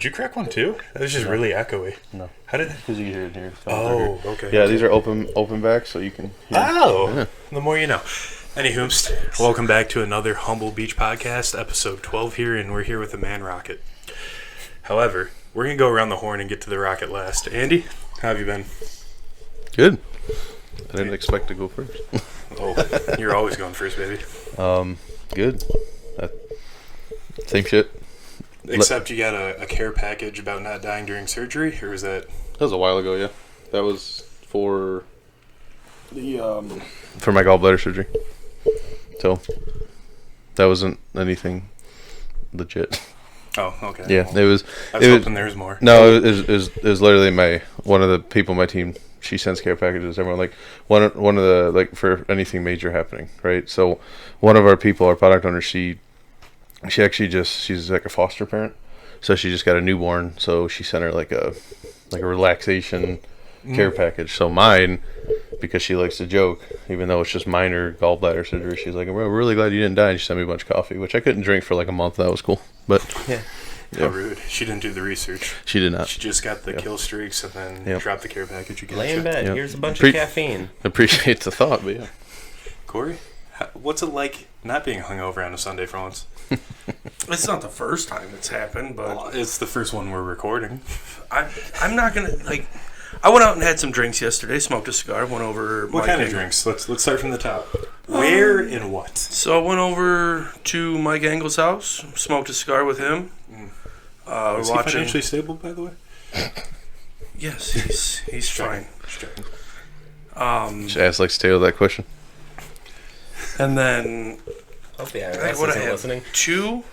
Did you crack one too? That was just really echoey. No. How did? Because you can hear it in here. Oh, okay. Yeah, these are open back, so you can hear. Oh, Yeah. The more you know. Anywho, welcome back to another Humble Beach podcast, episode 12 here, and we're here with the Man Rocket. However, we're going to go around the horn and get to the Rocket last. Andy, how have you been? Good. I didn't expect to go first. Oh, you're always going first, baby. Good. Same shit. Except you got a care package about not dying during surgery, or was that? That was a while ago, yeah. That was for the for my gallbladder surgery. So that wasn't anything legit. Oh, okay. Yeah, well, it was. I was hoping there was more. No, it was literally one of the people on my team. She sends care packages. Everyone like one of the like for anything major happening, right? So one of our people, our product owner, she actually she's like a foster parent, so she just got a newborn. So she sent her like a relaxation care package. So mine, because she likes to joke, even though it's just minor gallbladder surgery, she's like, "We're really glad you didn't die." And she sent me a bunch of coffee, which I couldn't drink for like a month. That was cool, but yeah. How rude. She didn't do the research. She did not. She just got the kill streaks and then dropped the care package again. Lay in bed. Here's a bunch of caffeine. Appreciate the thought, but yeah. Corey, what's it like not being hungover on a Sunday for once? It's not the first time it's happened, but... Well, it's the first one we're recording. I'm not going to, like... I went out and had some drinks yesterday, smoked a cigar, went over... What kind of drinks? Let's start from the top. Where and what? So I went over to Mike Engel's house, smoked a cigar with him. Is he financially stable, by the way? Yes, he's fine. Jazz likes to tail that question. And then... Hope the IRS isn't listening.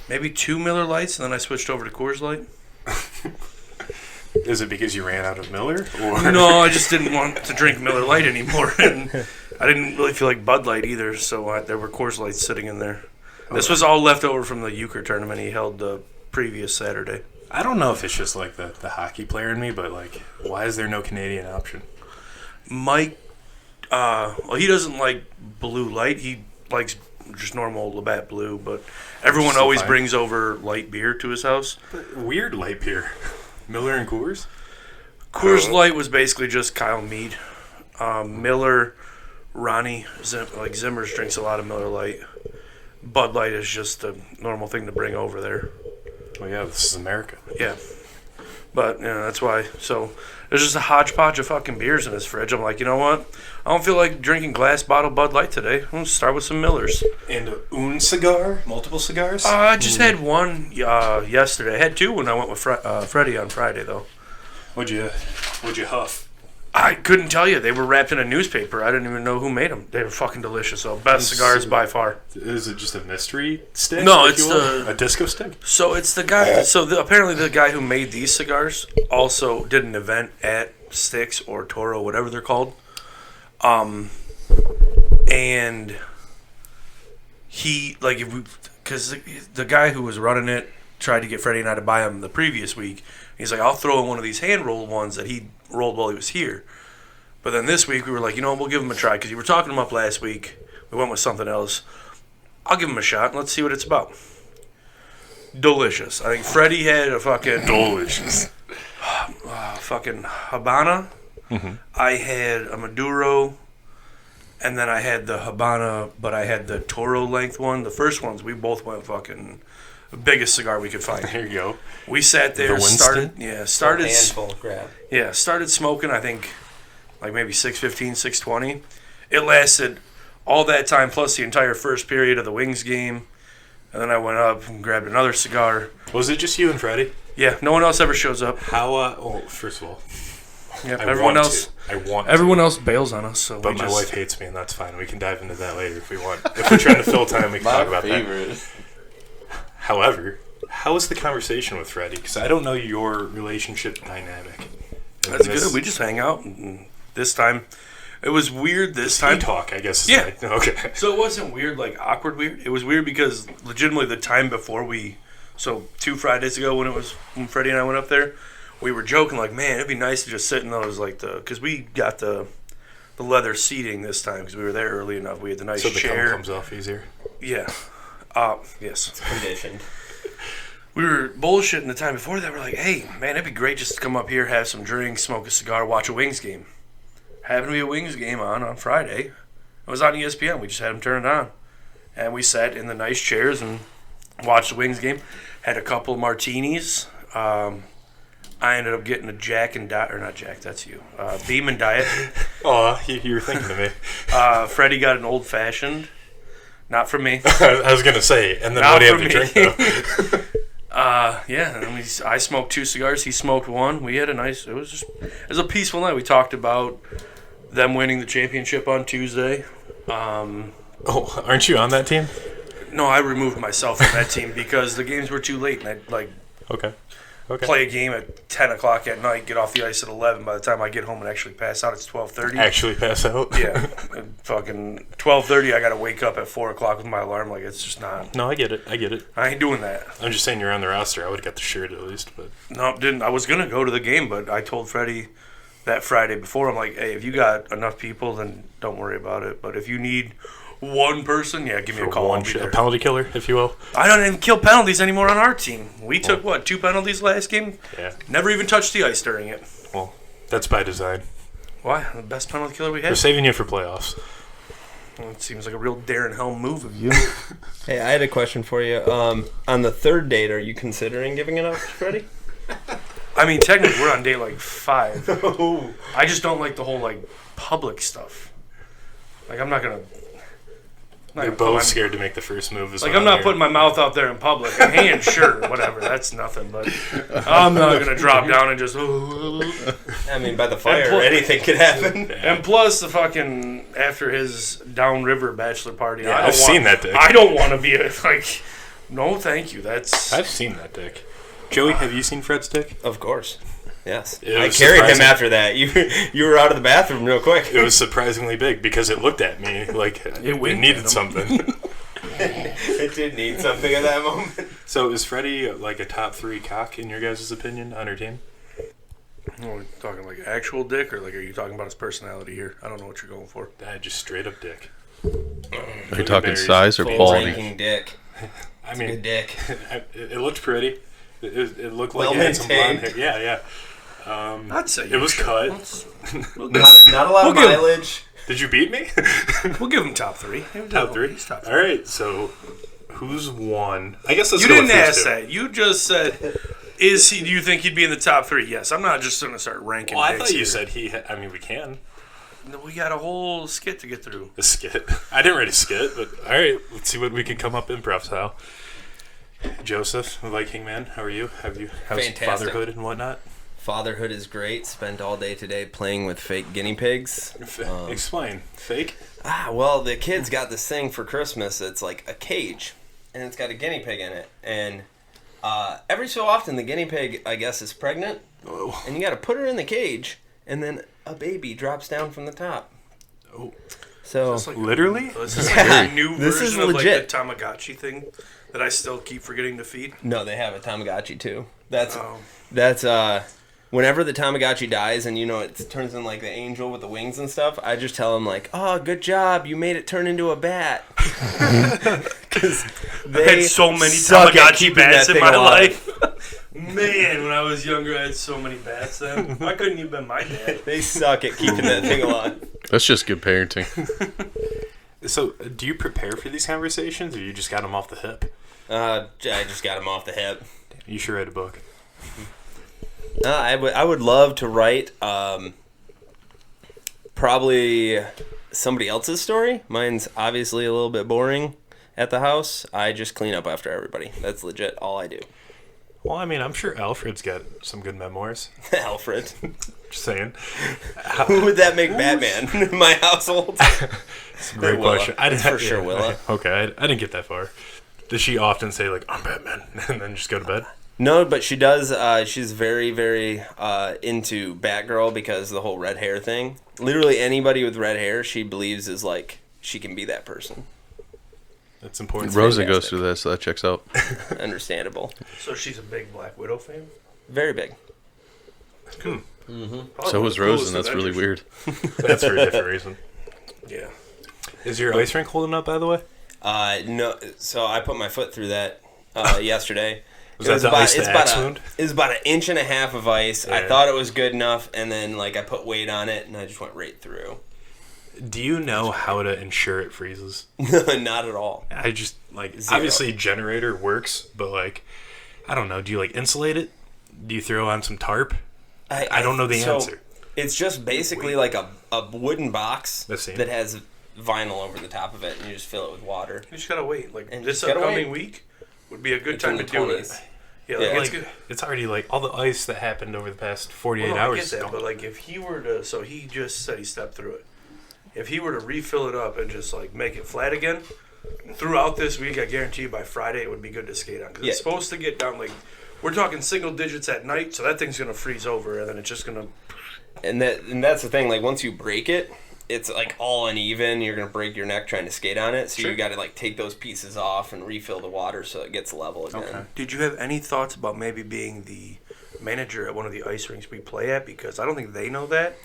Maybe two Miller Lights, and then I switched over to Coors Light. Is it because you ran out of Miller? Or? No, I just didn't want to drink Miller Light anymore, and I didn't really feel like Bud Light either, so there were Coors Lights sitting in there. Okay. This was all left over from the euchre tournament he held the previous Saturday. I don't know if it's just like the hockey player in me, but like, why is there no Canadian option? Mike, well, he doesn't like Blue Light. He likes just normal Labatt Blue, but everyone always brings over light beer to his house. But weird light beer. Miller and Coors? Coors Light was basically just Kyle Mead. Miller, Ronnie, Zimmers drinks a lot of Miller Light. Bud Light is just a normal thing to bring over there. Well, yeah, this is America. Yeah. But, that's why. So, there's just a hodgepodge of fucking beers in his fridge. I'm like, you know what? I don't feel like drinking glass bottle Bud Light today. I'm going to start with some Millers. And un cigar? Multiple cigars? I just had one yesterday. I had two when I went with Freddie on Friday, though. What'd you huff? I couldn't tell you. They were wrapped in a newspaper. I didn't even know who made them. They were fucking delicious, though. Best cigars by far. Is it just a mystery stick? No, it's a disco stick? So it's the guy. So apparently the guy who made these cigars also did an event at Sticks or Toro, whatever they're called. And he, because the guy who was running it tried to get Freddie and I to buy them the previous week. He's like, I'll throw in one of these hand-rolled ones that he rolled while he was here. But then this week we were like, we'll give him a try because you were talking him up last week. We went with something else. I'll give him a shot and let's see what it's about. Delicious. I think Freddie had a fucking... Delicious. Fucking Habana. Mm-hmm. I had a Maduro, and then I had the Habana, but I had the Toro length one. The first ones, we both went fucking the biggest cigar we could find. There you go. We sat there, started handful grab. Yeah, started smoking, I think, like maybe 6:15, 6:20. It lasted all that time, plus the entire first period of the Wings game. And then I went up and grabbed another cigar. Was it just you and Freddie? Yeah, no one else ever shows up. How, first of all, yeah, everyone else bails on us. So but my wife hates me, and that's fine. We can dive into that later if we want. If we're trying to fill time, we can talk about that. However, how was the conversation with Freddie? Because I don't know your relationship dynamic. That's good. We just hang out. And this time, it was weird. This time, talk, I guess. Yeah. Okay. So it wasn't weird, like awkward weird. It was weird because legitimately the time before so 2 Fridays ago when Freddie and I went up there, we were joking like, man, it'd be nice to just sit in those because we got the leather seating this time because we were there early enough. We had the nice chair. So the cum comes off easier. Yeah. Yes. Conditioned. we were bullshitting the time before that. We're like, hey, man, it'd be great just to come up here, have some drinks, smoke a cigar, watch a Wings game. Happened to be a Wings game on Friday. It was on ESPN. We just had them turned on. And we sat in the nice chairs and watched the Wings game. Had a couple of martinis. I ended up getting a Jack and Diet, or not Jack, that's you. Beam and Diet. Oh, you were thinking of me. Freddie got an old fashioned. Not from me. I was gonna say, and then Not what do you have for to me. drink though? Yeah, I mean, I smoked 2 cigars. He smoked 1. We had a nice. It was a peaceful night. We talked about them winning the championship on Tuesday. Oh, aren't you on that team? No, I removed myself from that team because the games were too late, and I'd Okay. play a game at 10 o'clock at night, get off the ice at 11. By the time I get home and actually pass out, it's 12:30. Actually pass out? Yeah, and fucking 12:30. I gotta wake up at 4 o'clock with my alarm. Like, it's just not. No, I get it. I ain't doing that. I'm just saying you're on the roster. I would have got the shirt at least, but No, didn't. I was gonna go to the game, but I told Freddie that Friday before. I'm like, hey, if you got enough people, then don't worry about it. But if you need one person, yeah, give me a call. I'll be a there. penalty killer, if you will. I don't even kill penalties anymore on our team. We took 2 penalties last game. Yeah. Never even touched the ice during it. Well, that's by design. Why? The best penalty killer we We're had. saving you for playoffs. Well, it seems like a real Darren Helm move of you. Hey, I had a question for you. On the 3rd date, are you considering giving it up to Freddie? I mean, technically, we're on date like 5. I just don't like the whole public stuff. Like, I'm not gonna. They're both scared to make the first move. I'm not putting my mouth out there in public. A hand, sure, whatever. That's nothing. But I'm not gonna drop down and just. I mean, by the fire, anything could happen. And plus, the fucking after his downriver bachelor party, Yeah, I've seen that dick. I don't want to be like. No, thank you. That's. I've seen that dick. Joey, have you seen Fred's dick? Of course. Yes. It I was carried him surprising. after that. You were out of the bathroom real quick. It was surprisingly big because it looked at me like it winked needed at him. something. It did need something at that moment. So is Freddie like a top 3 cock in your guys' opinion on our team? Are we talking like actual dick, or are you talking about his personality here? I don't know what you're going for. Just straight up dick. Are you talking size or Full quality? ranking dick. I Good mean, dick. it looked pretty. It looked like Well it had some blonde maintained. hair. Yeah. I'd say It was cut. Not a lot of We'll give- mileage. Did you beat me? We'll give him top 3. Top 3. He's top 3. All right. So who's 1? I guess let's You go didn't with these ask 2. that. You just said, "Is he? Do you think he'd be in the top 3?" Yes. I'm not just gonna start ranking. Well, I dicks thought you here. said he. I mean, we can. We got a whole skit to get through. A skit. I didn't write a skit, but all right. Let's see what we can come up improv style. Joseph, Viking man, how are you? How's Fantastic. fatherhood and whatnot? Fatherhood is great. Spent all day today playing with fake guinea pigs. Explain. Fake? Well, the kids got this thing for Christmas. It's like a cage, and it's got a guinea pig in it. And every so often, the guinea pig, I guess, is pregnant, Oh. and you got to put her in the cage, and then a baby drops down from the top. Oh. So It's like Literally? This is like a new This is version of legit. the Tamagotchi thing that I still keep forgetting to feed. no, they have a Tamagotchi too. That's Oh. whenever the Tamagotchi dies and it turns in like the angel with the wings and stuff, I just tell them like, "Oh, good job, you made it turn into a bat." Because I had so many suck at Tamagotchi keeping bats that in thing my alive. life. Man, when I was younger, I had so many bats then. I couldn't even been my dad. They suck at keeping that thing alive. That's just good parenting. So, do you prepare for these conversations, or you just got them off the hip? I just got him off the hip. You should write a book. I would love to write probably somebody else's story. Mine's obviously a little bit boring at the house. I just clean up after everybody. That's legit all I do. Well, I mean, I'm sure Alfred's got some good memoirs. Alfred. Just saying. Who would that make Batman in my household? Great Willa. question. It's for sure Willa. Okay, I didn't get that far. Does she often say, like, I'm Batman, and then just go to bed? No, but she does. She's very, very into Batgirl because of the whole red hair thing. Literally anybody with red hair, she believes is like, she can be that person. That's important. Rosa fantastic. goes through that, so that checks out. Understandable. So she's a big Black Widow fan? Very big. Cool. So was Rose, and that's really weird. That's for a different reason. Yeah. Is your ice rink holding up, by the way? No, so I put my foot through that yesterday, Was that the ice to axe wound? It was about 1.5 inches of ice. Yeah. I thought it was good enough, and then like I put weight on it, and I just went right through. Do you know how to ensure it freezes? Not at all. I just, like, Zero. obviously generator works, but, like, I don't know. Do you, like, insulate it? Do you throw on some tarp? I don't know the answer. It's just basically like a wooden box The same. that has vinyl over the top of it, and you just fill it with water. You just gotta wait. Like And this just gotta upcoming wait. week would be a good It's time in to the do it. 20s. Yeah, like, Yeah. it's good. It's already, like, all the ice that happened over the past 48 Well, no, hours. I get is that, gone. but like if he were to, so he just said he stepped through it. If he were to refill it up and just like make it flat again throughout this week, I guarantee you by Friday it would be good to skate on because Yeah. it's supposed to get down like we're talking single digits at night, so that thing's gonna freeze over and then it's just gonna. And that's the thing. Like once you break it, it's like all uneven. You're gonna break your neck trying to skate on it. So Sure. you got to like take those pieces off and refill the water so it gets level again. Okay. Did you have any thoughts about maybe being the manager at one of the ice rinks we play at? Because I don't think they know that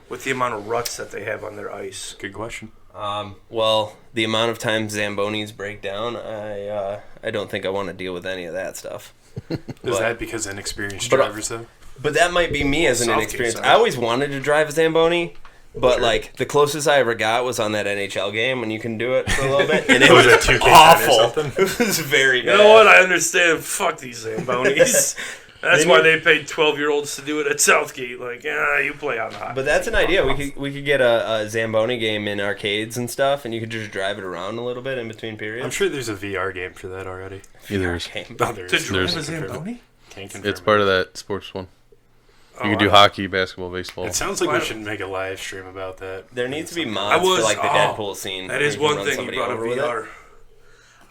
with the amount of ruts that they have on their ice. Good question. Well, the amount of times Zambonis break down, I don't think I want to deal with any of that stuff. Is that because inexperienced but- drivers, though? But that might be me as an Southgate inexperienced. side. I always wanted to drive a Zamboni, but like the closest I ever got was on that NHL game when you can do it for a little bit, and it was Was it 2K10 or awful. something? It was very bad. You know what? I understand. Fuck these Zambonis. That's They why need- they paid 12-year-olds to do it at Southgate. Like, yeah, you play on hot. But that's an idea. We could get a Zamboni game in arcades and stuff, and you could just drive it around a little bit in between periods. I'm sure there's a VR game for that already. Either is. Game. No, there To is. drive a There's- Zamboni? Can't confirm It's part it. of that sports one. Oh, You can do hockey, basketball, baseball. It sounds like Why we don't- should make a live stream about that. There needs to be I mods was for like the oh, Deadpool scene. That where is you can one run thing you somebody brought up over with it. VR.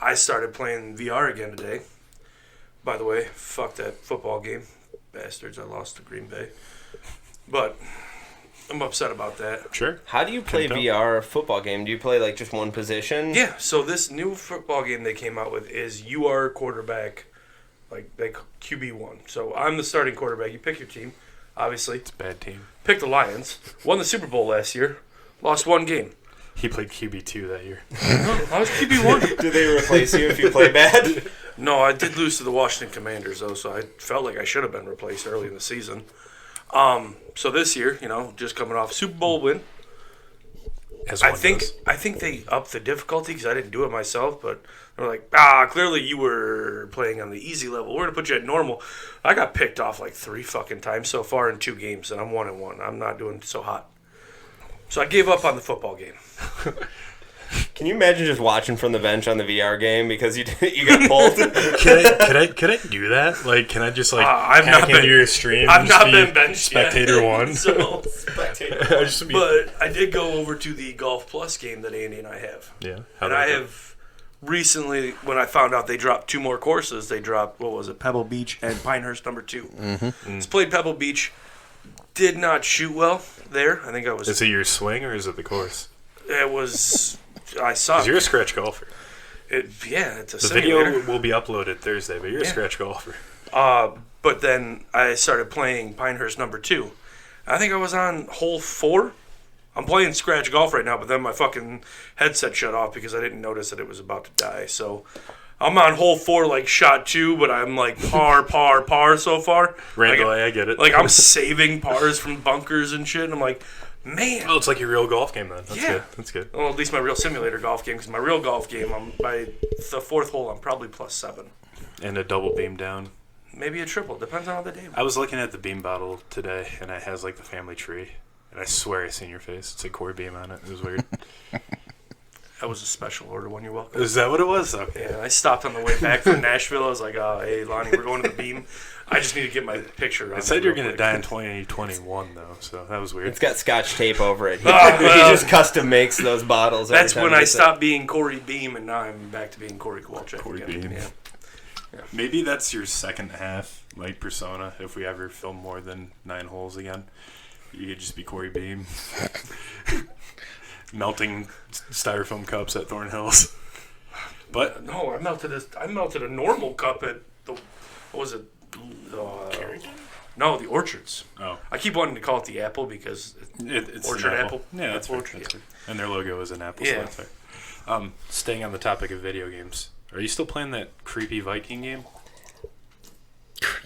I started playing VR again today. By the way, fuck that football game. Bastards, I lost to Green Bay. But I'm upset about that. Sure. How do you play Couldn't VR football game? Do you play like just one position? Yeah, so this new football game they came out with is you are quarterback, like they QB1. So I'm the starting quarterback. You pick your team, obviously. It's a bad team. Pick the Lions. Won the Super Bowl last year. Lost one game. He played QB2 that year. I was QB1. Do they replace you if you play bad? No, I did lose to the Washington Commanders, though, so I felt like I should have been replaced early in the season. So this year, just coming off Super Bowl win, As I one think does. they upped the difficulty because I didn't do it myself, but they're like, clearly you were playing on the easy level. We're going to put you at normal. I got picked off like 3 fucking times so far in 2 games, and I'm 1-1. I'm not doing so hot. So I gave up on the football game. Can you imagine just watching from the bench on the VR game because you got pulled? Could I do that? Like, can I just like I've hack not into been- your stream? I've and just not be been benched spectator yet. one. So, I just be, but I did go over to the Golf Plus game that Andy and I have. yeah. And I have recently, when I found out they dropped 2 more courses, they dropped, what was it, Pebble Beach and Pinehurst number 2. Mm-hmm. Just played Pebble Beach. Did not shoot well there. I think I was. Is it your swing or is it the course? It was. I Because sucked. you're a scratch golfer. It's a The simulator. video will be uploaded Thursday, but you're a Yeah. scratch golfer. But then I started playing Pinehurst number 2. I think I was on hole 4. I'm playing scratch golf right now, but then my fucking headset shut off because I didn't notice that it was about to die. So I'm on hole 4, like shot 2, but I'm like par so far. Randall, like, I get it. like I'm saving pars from bunkers and shit. And I'm like, man. Oh, it's like your real golf game then. That's Yeah. good. That's good. Well, at least my real simulator golf game, because my real golf game, by the 4th hole, I'm probably +7. And a double beam down. Maybe a triple. Depends on how the day. I was looking at the beam bottle today, and it has like the family tree. And I swear I seen your face. It's like Corey Beam on it. It was weird. That was a special order one. You're welcome. Is that what it was? Okay. Yeah, I stopped on the way back from Nashville. I was like, hey, Lonnie, we're going to the beam. I just need to get my picture on It said it you're real going to quick. die in 2021, though, so that was weird. It's got Scotch tape over it. He, well. he just custom makes those bottles. every That's time when he I gets it. stopped being Corey Beam, and now I'm back to being Corey Kowalczyk Corey again. Beam. Yeah. Maybe that's your second half, like, persona, if we ever film more than 9 holes again. You could just be Corey Beam. Melting styrofoam cups at Thornhills. But No, I melted a normal cup at the, what was it? No, the Orchards. oh, I keep wanting to call it the Apple because it's Orchard an apple. Yeah, that's fair. Orchard, That's yeah. fair. And their logo is an apple. Yeah. So that's fair. Staying on the topic of video games, are you still playing that creepy Viking game?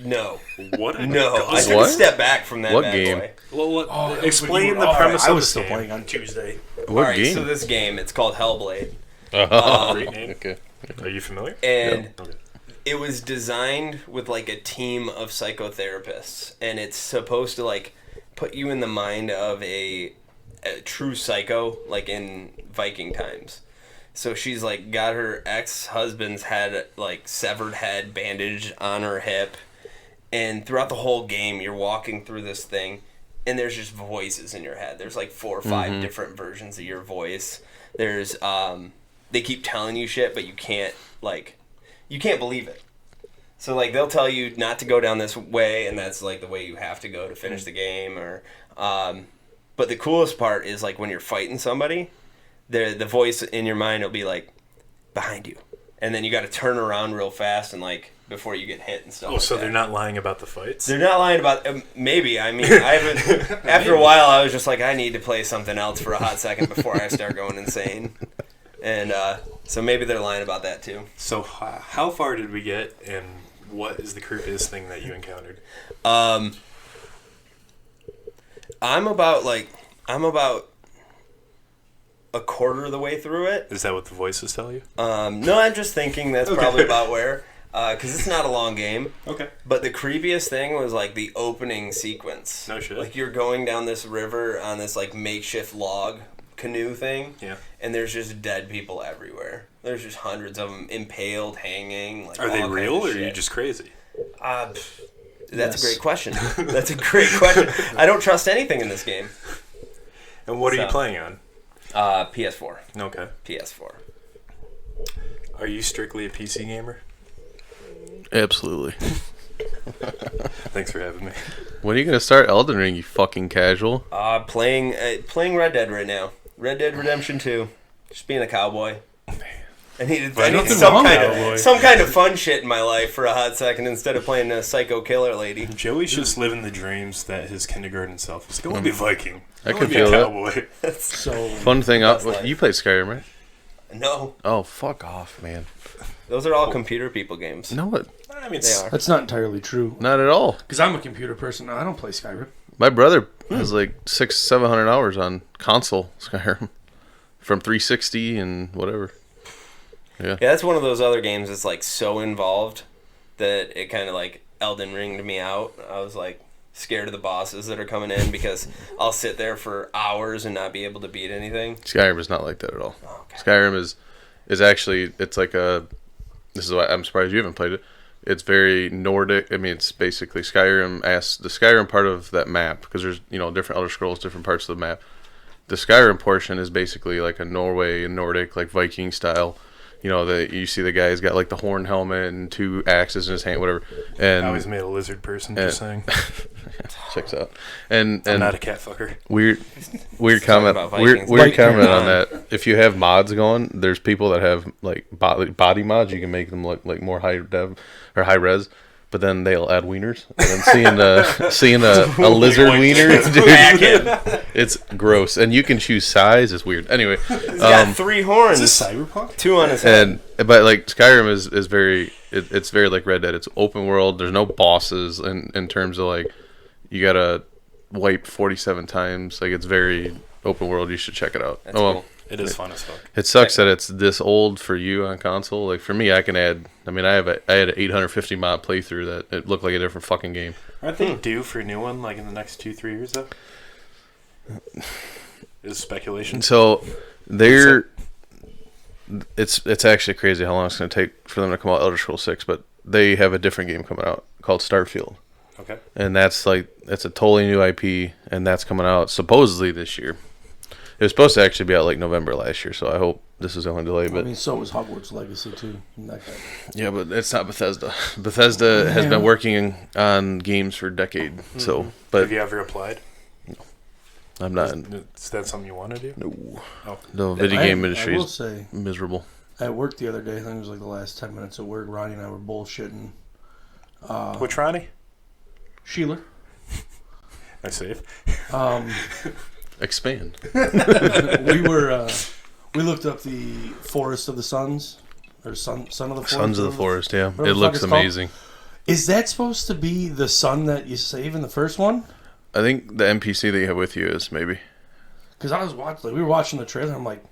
No. What? A I took a step back from that What bad game? boy. Well, explain the premise I of was this still game. playing on Tuesday. What Alright, game? so this game, it's called Hellblade. Great name. Okay. Are you familiar? And Okay. it was designed with like a team of psychotherapists, and it's supposed to like put you in the mind of a true psycho, like in Viking times. So she's like got her ex-husband's head, like severed head, bandaged on her hip, and throughout the whole game you're walking through this thing and there's just voices in your head. There's like 4 or 5 different versions of your voice. There's they keep telling you shit, but you can't believe it. So like they'll tell you not to go down this way, and that's like the way you have to go to finish the game. Or, but the coolest part is like when you're fighting somebody, the voice in your mind will be like behind you, and then you got to turn around real fast and like before you get hit and stuff. Oh, like so that. they're not lying about the fights? They're not lying about maybe. I mean, I haven't. After a while, I was just like, I need to play something else for a hot second before I start going insane. And so maybe they're lying about that too. So how far did we get, and what is the creepiest thing that you encountered? I'm about a quarter of the way through it. Is that what the voices tell you? No, I'm just thinking that's probably about where. Because it's not a long game. Okay. But the creepiest thing was like the opening sequence. No shit. Like you're going down this river on this like makeshift log canoe thing. Yeah. And there's just dead people everywhere. There's just hundreds of them impaled, hanging. Like, Are they all real, kinds or of are you shit. just crazy? That's a great question. That's a great question. I don't trust anything in this game. And what are you playing on? PS4. Okay. PS4. Are you strictly a PC gamer? Absolutely. Thanks for having me. When are you gonna start Elden Ring, you fucking casual? Playing Red Dead right now. Red Dead Redemption 2. Just being a cowboy. I needed some kind of fun shit in my life for a hot second instead of playing a psycho killer lady. Joey's just living the dreams that his kindergarten self was. I want to be Viking. I want can to be a feel that. cowboy. So Fun thing, life. you played Skyrim, right? No, Oh, fuck off, man. those are all computer people games. No, I mean, They are. that's not entirely true. not at all. Because I'm a computer person. I don't play Skyrim. My brother has like 600-700 hours on console Skyrim from 360 and whatever. Yeah, that's one of those other games that's like so involved that it kind of like Elden Ringed me out. I was like scared of the bosses that are coming in because I'll sit there for hours and not be able to beat anything. Skyrim is not like that at all. Oh, okay. Skyrim is actually, it's like a, this is why I'm surprised you haven't played it. It's very Nordic. I mean, it's basically Skyrim the Skyrim part of that map, because there's, different Elder Scrolls, different parts of the map. The Skyrim portion is basically like a Nordic, like Viking style. You see the guy's got like the horn helmet and 2 axes in his hand, whatever. And I always made a lizard person, just saying. Checks out. And I'm not a cat fucker. Weird talking comment. about Weird Vikings. comment on that. If you have mods going, there's people that have like body mods. You can make them look like more high dev or high res, but then they'll add wieners. And then seeing a lizard wiener, dude, it's gross. And you can choose size. It's weird. Anyway, He's got 3 horns. Is this Cyberpunk? 2 on his head. but like Skyrim is very it's very like Red Dead. It's open world. There's no bosses in terms of like you gotta wipe 47 times. Like it's very open world. You should check it out. That's cool. It is fun as fuck. It sucks that it's this old for you on console. Like for me, I can add. I mean, I had an 850 mod playthrough that it looked like a different fucking game. Aren't they due for a new one like in the next 2-3 years though? Is speculation. So it's actually crazy how long it's going to take for them to come out Elder Scrolls 6, but they have a different game coming out called Starfield. Okay. And that's a totally new IP, and that's coming out supposedly this year. It was supposed to actually be out like November last year, so I hope this is only delayed. But So was Hogwarts Legacy too. yeah, but it's not Bethesda. Bethesda has been working on games for a decade. So, but Have you ever applied? I'm not. Is that something you want to do? No. Oh. The video game industry I will is say, miserable. at work the other day, I think it was like the last 10 minutes at work, Ronnie and I were bullshitting. Which Ronnie? Sheila. I save. Expand. We looked up the Forest of the Suns, or Son of the Forest. Sons of the Forest, yeah. Whatever It the looks fuck it's called. amazing. Is that supposed to be the sun that you save in the first one? I think the NPC that you have with you is maybe. Because I was watching, we were watching the trailer. I'm like,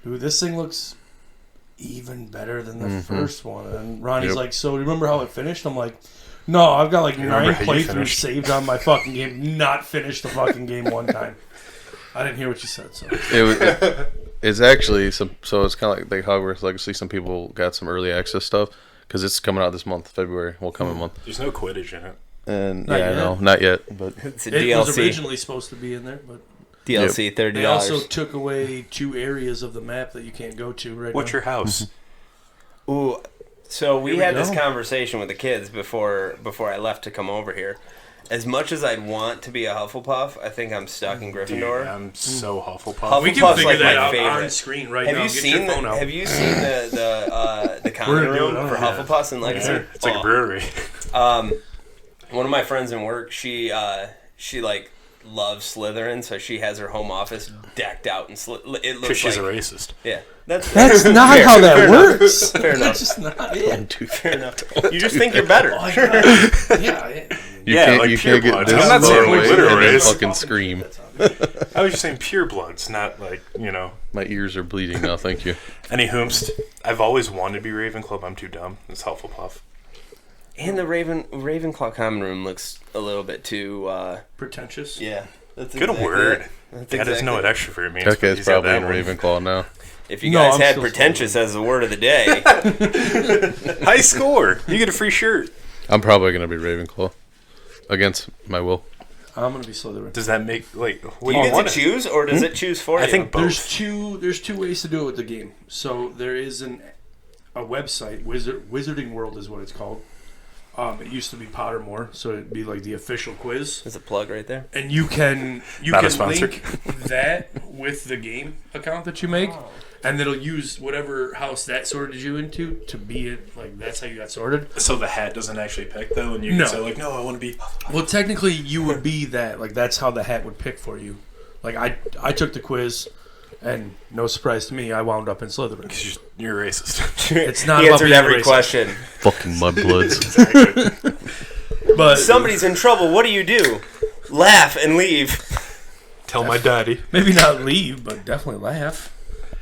dude, this thing looks even better than the first one. And Ronnie's like, so remember how it finished? I'm like, no, I've got like 9 playthroughs saved on my fucking game. Not finished the fucking game one time. I didn't hear what you said. So It's actually so it's kind of like Hogwarts Legacy. Some people got some early access stuff because it's coming out this month, February. Will come a month. There's no Quidditch in it. And Not yet. no, not yet. But It's a it DLC. was originally supposed to be in there, but DLC, $30. they also took away 2 areas of the map that you can't go to right What's now. your house? Ooh, so we Here we had this go. conversation with the kids before I left to come over here. As much as I'd want to be a Hufflepuff, I think I'm stuck in Dude, Gryffindor. I'm so Hufflepuff. We can Hufflepuff's figure like that my out favorite. on screen right Have now. you Get seen your phone out. Have you seen the common We're gonna do room it, for yeah. Hufflepuffs and Legacy? It's like a brewery. One of my friends in work, she like loves Slytherin, so she has her home office decked out and it Because looks she's like a racist. yeah. That's not fair, how that fair enough. works. Fair enough. That's just not it. Fair enough. You just think you're better. Yeah. you can't get purebloods. this I'm not saying far away literal and then race. fucking scream. I was just saying purebloods, not like, My ears are bleeding now. Thank you. Any whomst. I've always wanted to be Ravenclaw, but I'm too dumb. It's Hufflepuff. And the Ravenclaw common room looks a little bit too Pretentious. yeah. That's Good exactly word. it. That's That doesn't know what exactly extrovert means. Okay, but it's he's got probably in that one. Ravenclaw now. If you No, guys I'm had still pretentious as the word of the day, High score. You get a free shirt. I'm probably gonna be Ravenclaw against my will. I'm gonna be Slytherin. Does that make, like, what do you do you get want to choose, or does it choose for you? I think both. There's two ways to do it with the game. So there is a website, Wizarding World is what it's called. It used to be Pottermore, so it'd be like the official quiz. There's a plug right there. And you can Not a sponsor. link that with the game account that you make, and it'll use whatever house that sorted you into to be it. Like that's how you got sorted. So the hat doesn't actually pick, though, and you No. can say, like, no, I want to be... Well, technically, you would be that. Like that's how the hat would pick for you. Like I took the quiz, and no surprise to me, I wound up in Slytherin. You're racist. It's not He about answered being every racist. question. Fucking mudbloods. But Somebody's in trouble. What do you do? Laugh and leave. Tell my daddy. maybe not leave, but definitely laugh.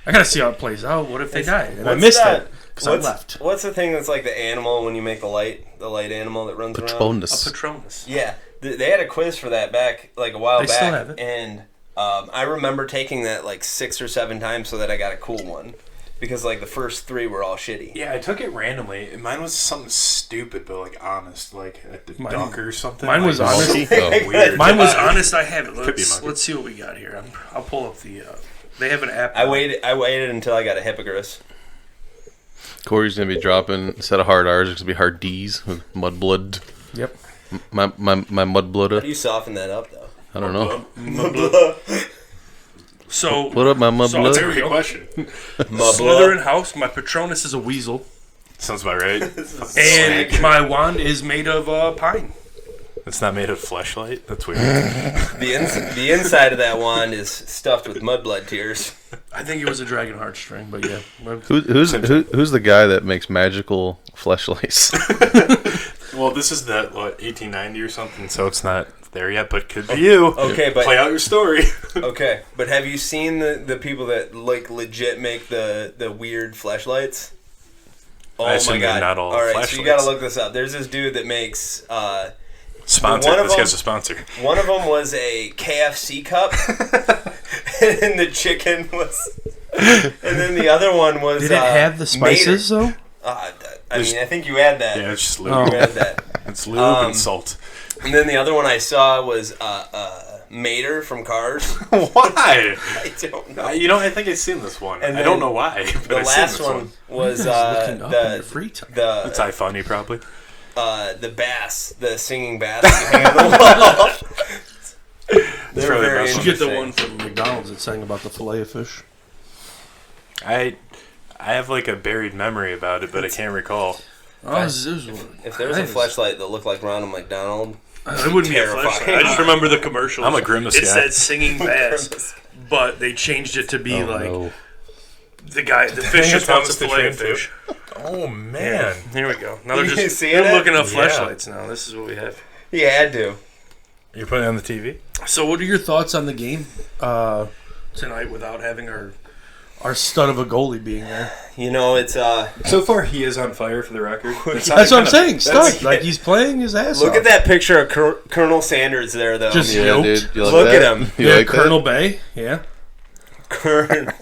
I gotta see how it plays out. What if they die? And I What's missed that? it because I left. What's the thing that's like the animal when you make the light animal that runs around? Patronus. A Patronus. Yeah, they had a quiz for that back like a while They back, still have it. and I remember taking that like 6 or 7 times so that I got a cool one, because like the first 3 were all shitty. Yeah, I took it randomly. Mine was something stupid, but, like, honest. Like, at the dunk or something. Mine was Like, honest. Oh. Weird. Mine was honest. I have it. Could be Let's monkey. see what we got here. I'll pull up the. They have an app. I waited until I got a hippogriff. Corey's gonna be dropping instead of hard R's, it's gonna be hard D's with mudblood. Yep. My How do mudblood. you soften that up though? I don't know. So What up, my So That's a mudblood? here we great go. question. Slytherin house. My Patronus is a weasel, Sounds about right. and my wand is made of pine. It's not made of fleshlight. That's weird. The inside of that wand is stuffed with mudblood tears. I think it was a dragon heartstring, but yeah. Who's the guy that makes magical fleshlights? Well, this is the 1890 or something, so it's not there yet, but could be you. Okay, but Play out your story. okay, but have you seen the people that like legit make the weird fleshlights? Oh I assume my they're god! not all right, so you gotta fleshlights. look this up. There's this dude that makes. Sponsor. One of This them- guy's a sponsor. One of them was a KFC cup, and the chicken was. And then the other one was. Did it have the spices though? I mean, I think you add that. Yeah, it's just lube. Oh. You add that. It's lube and salt. And then the other one I saw was Mater from Cars. Why? I don't know. I think I've seen this one. And I don't then know why. But The I've seen last this one was Looking up in your the free time. It's iFunny, probably. the bass, the singing bass that you hang on the wall. They're probably very the best You get the interesting. one from McDonald's that sang about the fillet of fish. I have like a buried memory about it, but I can't recall. Oh, this is one. If there was a fleshlight that looked like Ronald McDonald, It wouldn't be a Terrifying. flashlight. I just remember the commercials. I'm a Grimace It guy. said singing bass, but they changed it to be Oh, like no. the fish Hang just it down wants a with the fillet of train, fish. Oh, man. Here we go. Now they're You just seeing they're it? looking up Yeah. fleshlights now. This is what we have. He had to. You're putting it on the TV? So, what are your thoughts on the game tonight without having our stud of a goalie being there? You know, it's So far, he is on fire for the record. That's what I'm saying. Stud. Like, he's playing his ass look off. at that picture of Colonel Sanders there, though. Just Yeah, yoked. dude. You like Look that? at him. You Yeah, like Colonel Bay. Yeah. Colonel.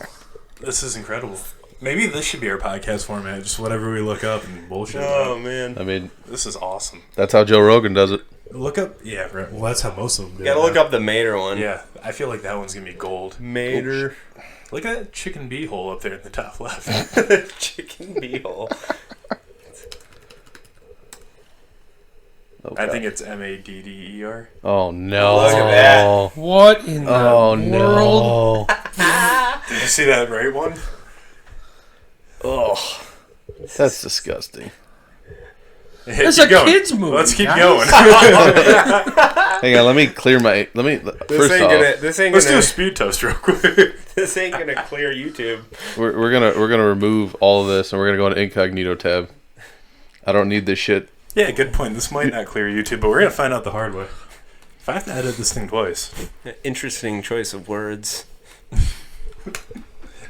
This is incredible. Maybe this should be our podcast format. Just whatever we look up and bullshit Oh about. man. that? I mean, This is awesome. that's how Joe Rogan does it. Look up. Yeah, right. Well, that's how most of them do. Gotta look up the Mater one. Yeah, I feel like that one's going to be gold. Mater. Look at that chicken bee hole up there in the top left. Chicken beehole. Oh, I God. think it's Madder. Oh no! Look at that. What in the Oh world? no! Did you see that right one? Oh, that's disgusting. It's Keep a going. kid's movie. Let's keep guys. going. Hang on, let me clear my. Let me first off, This ain't Let's do gonna. a speed toast real quick. This ain't gonna clear YouTube. we're gonna remove all of this and we're gonna go into incognito tab. I don't need this shit. Yeah, good point. This might not clear YouTube, but we're going to find out the hard way. If I have to edit this thing twice. Interesting choice of words.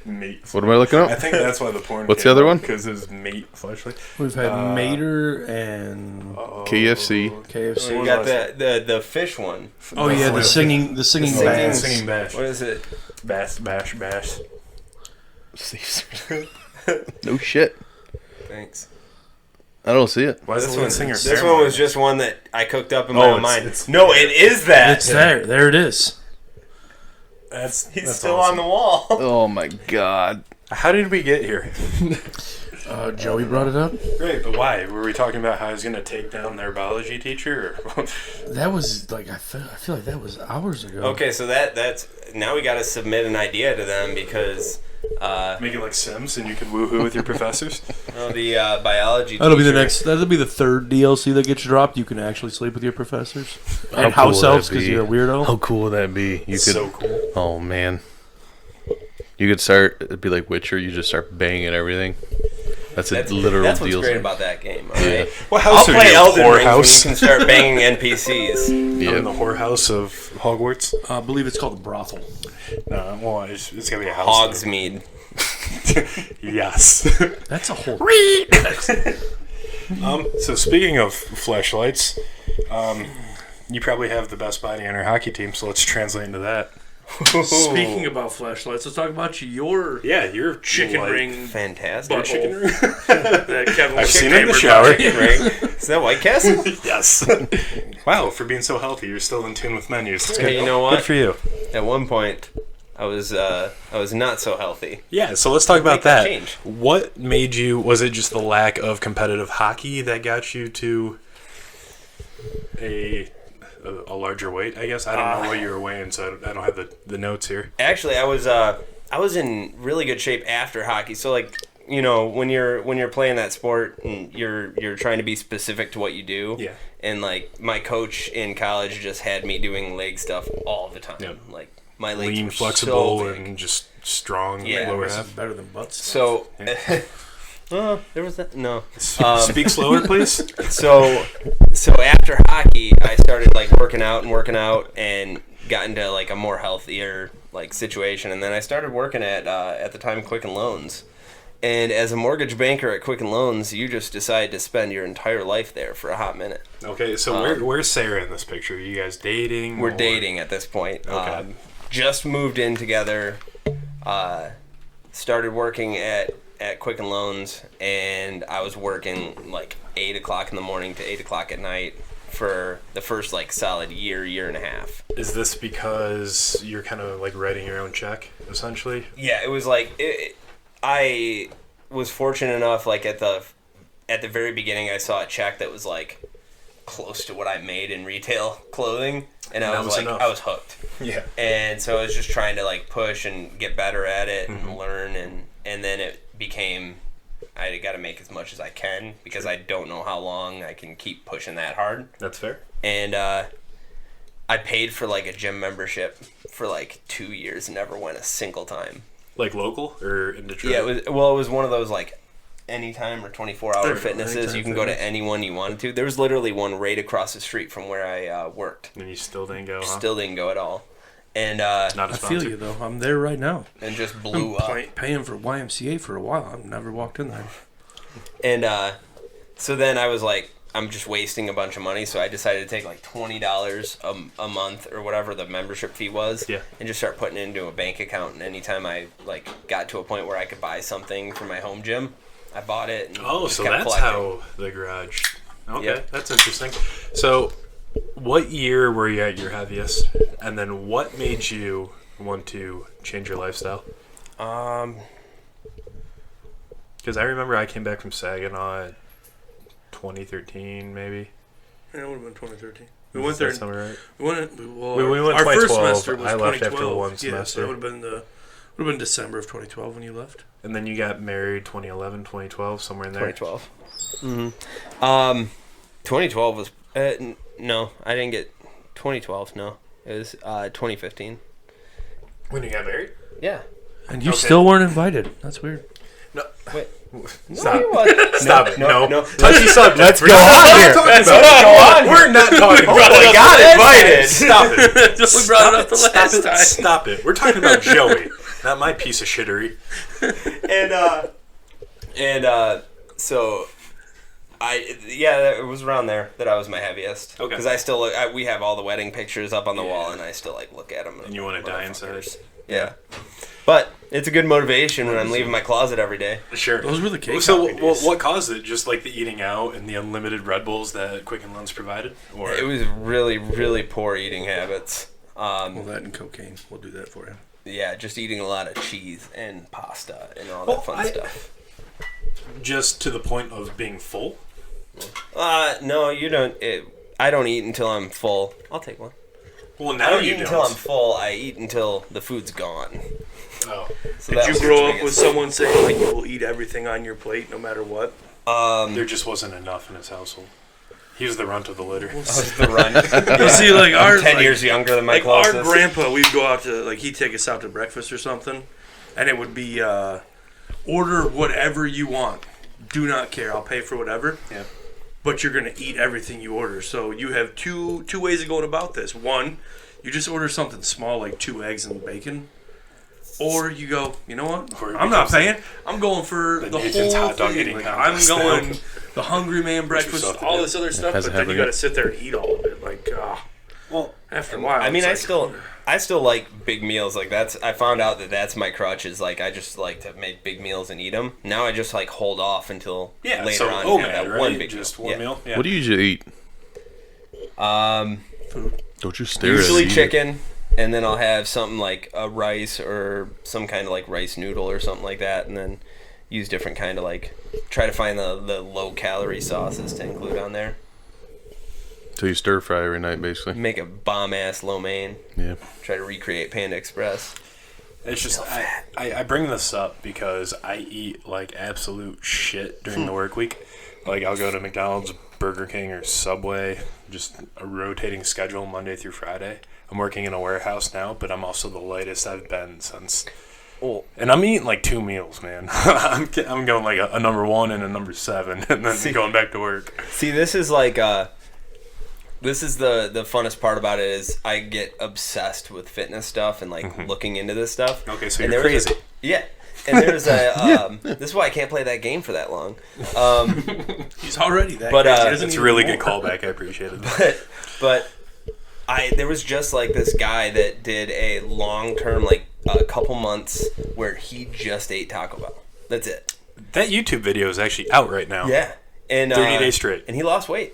Mate. What am I looking I up? think that's why the porn. What's the other one? Because it was mate fleshlight. We've had Mater and KFC. KFC. We got the fish one. Oh yeah, the singing bass. Singing bash. What is it? Bash. No shit. Thanks. I don't see it. Why is the lead singer This one was just one that I cooked up in my Oh, own it's- mind. it's- No, it is that. It's there. There it is. He's He's still on the wall. Oh my god. How did we get here? Joey brought it up. Great, but why? Were we talking about how he's going to take down their biology teacher? Or That was like I feel like that was hours ago. Okay, so that's now we got to submit an idea to them because make it like Sims and you can woohoo with your professors? the biology. That'll be the teacher- next. That'll be the third DLC that gets dropped. You can actually sleep with your professors How and house cool would elves that because be? you're a weirdo. How cool would that be? You It's could. so cool. Oh man. You could start. It'd be like Witcher. You just start banging everything. That's a literal That's what's deal. great about that game. All right? What I'll house are play you? Elden Ring when you Whorehouse? can start banging NPCs. I'm Yeah. in the whorehouse of Hogwarts. I believe it's called a brothel. No, well, it's going to be a house. Hogsmeade. Yes. That's a whole. So speaking of fleshlights, you probably have the best body on our hockey team, so let's translate into that. Speaking about flashlights, let's talk about your Your chicken like, ring. Fantastic. Butthole. Chicken ring? That Kevin I've was seen it in the hammered shower. by. Chicken ring. Is that White Castle? Yes. Wow, for being so healthy, you're still in tune with menus. It's Hey, good. you know what? Good for you. At one point, I was not so healthy. Yeah, so let's talk about Make that that. change. What made you? Was it just the lack of competitive hockey that got you to a larger weight? I guess I don't know what you were weighing, so I don't have the notes here. Actually, I was in really good shape after hockey. So like, you know, when you're playing that sport and you're trying to be specific to what you do. Yeah. And like my coach in college just had me doing leg stuff all the time. Yep. Like my legs Lean, were flexible, so big. and just strong Yeah. lower This half. is better than butts. So, there was that. No. Speak slower, please. So after hockey, I started like working out and got into like a more healthier like situation, and then I started working at the time Quicken Loans. And as a mortgage banker at Quicken Loans, you just decide to spend your entire life there for a hot minute. Okay, so where's Sarah in this picture? Are you guys dating? We're or- dating at this point. Okay. Just moved in together. Started working at Quicken Loans, and I was working like 8 o'clock in the morning to 8 o'clock at night for the first like solid year and a half. Is this because you're kind of like writing your own check, essentially? Yeah, it was like I was fortunate enough, like at the very beginning, I saw a check that was like close to what I made in retail clothing, and I was like, enough. I was hooked. Yeah. And so I was just trying to like push and get better at it and learn, and then it became I got to make as much as I can because I don't know how long I can keep pushing that hard. That's fair. And I paid for like a gym membership for like 2 years and never went a single time. Like local or in Detroit? Yeah, it was one of those like Anytime or 24-hour fitnesses. You can go to any one you wanted to. There was literally one right across the street from where I worked. And you still didn't go, huh? Still didn't go at all. And Not a I sponsor. feel you though. I'm there right now. and just blew I'm up. paying for YMCA for a while. I've never walked in there. And so then I was like, I'm just wasting a bunch of money, so I decided to take like $20 a month or whatever the membership fee was, Yeah. and just start putting it into a bank account. And anytime I like got to a point where I could buy something for my home gym, I bought it. And Oh, just so kept that's collecting. how the garage. Okay, Yep. that's interesting. So, what year were you at your heaviest? And then what made you want to change your lifestyle? Because I remember I came back from Saginaw at 2013, maybe. Yeah, it would have been 2013. We Does went that there. sound right? We went. Well, We went our first 2012. semester was I left after 2012. one Yeah, semester. so that would have been December of 2012 when you left. And then you got married 2011, 2012, somewhere in there. 2012. 2012 was no, I didn't get 2012. No, it was 2015. When you got married? Yeah. And you Okay. still weren't invited. That's weird. No. Wait. Stop. No, what? Stop it. No. no. Touchy subject. Let's We're go not on here. talking Let's about go it. on. We're not talking about I it. got invited. Stop it. we brought it up the last Stop it. time. Stop it. We're talking about Joey, not my piece of shittery. So it was around there that I was my heaviest. Okay. Because I still we have all the wedding pictures up on the wall, and I still like look at them. And you want to die inside? Yeah. But it's a good motivation when I'm leaving my closet every day. Sure. Those were the cake So, company days. what caused it? Just like the eating out and the unlimited Red Bulls that Quicken Loans provided? Or It was really, really poor eating habits. Well, that and cocaine. We'll do that for you. Yeah, just eating a lot of cheese and pasta and all Well, that fun stuff. just to the point of being full? No, you don't. I don't eat until I'm full. I'll take one. Well, I now don't you eat until I'm don't. full. I eat until the food's gone. Oh. So Did that you was grow the up biggest with thing. someone saying like you will eat everything on your plate no matter what? There just wasn't enough in his household. He was the runt of the litter. I was the run. You see, like I'm our 10 like, years younger than my like closest. our grandpa, we'd go out to like he'd take us out to breakfast or something, and it would be order whatever you want. Do not care. I'll pay for whatever. Yeah. But you're gonna eat everything you order. So you have two ways of going about this. One, you just order something small like 2 eggs and bacon. Or you go, you know what? Or it I'm not becomes paying. I'm going for the the Nathan's whole hot dog thing. eating Like, contest. I'm going the Hungry Man breakfast, yourself to all do. this other stuff. Hasn't But then you happened got to yet. sit there and eat all of it. Like, Well, after a while. I mean, it's I like, still like big meals. Like I found out that's my crutch. Is like I just like to make big meals and eat them. Now I just like hold off until yeah. later so, on oh and have man, that right? one big Just meal. one Yeah. meal? Yeah. What do you usually eat? Don't you stare Usually at it. chicken, and then I'll have something like a rice or some kind of like rice noodle or something like that, and then use different kind of like try to find the low calorie sauces to include on there. So you stir fry every night, basically. Make a bomb ass lo mein. Yeah. Try to recreate Panda Express. It's just I bring this up because I eat like absolute shit during the work week. Like I'll go to McDonald's, Burger King, or Subway. Just a rotating schedule Monday through Friday. I'm working in a warehouse now, but I'm also the lightest I've been since. Oh, And I'm eating like 2 meals, man. I'm going like a number 1 and a number 7, and then going back to work. see, this is like this is the funnest part about it is I get obsessed with fitness stuff and like looking into this stuff. Okay, so And you're there was crazy. Yeah. And there's a this is why I can't play that game for that long. he's already that. But, crazy. He doesn't It's a even really know. good callback. I appreciate it. But there was just like this guy that did a long term like a couple months where he just ate Taco Bell. That's it. That YouTube video is actually out right now. Yeah. And 30 days straight. And he lost weight.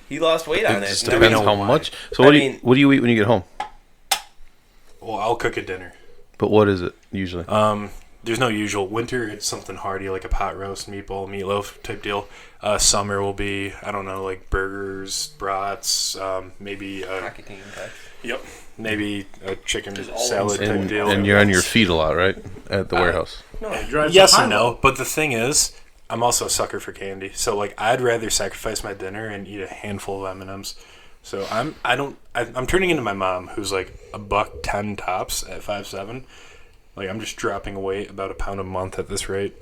He lost weight on It it. just And I depends mean, how why. much. So I what mean- what do you eat when you get home? Well, I'll cook a dinner. But what is it usually? There's no usual. Winter, it's something hearty like a pot roast, meatball, meatloaf type deal. Summer will be, I don't know, like burgers, brats, maybe Marketing type. yep, maybe a chicken all salad type and, deal. and you're on your feet a lot, right? At the warehouse. No, he drives Yes a and Pilot. no, but the thing is, I'm also a sucker for candy. So like, I'd rather sacrifice my dinner and eat a handful of M&Ms. So I'm turning into my mom, who's like $110 tops at 5'7". Like I'm just dropping weight about a pound a month at this rate.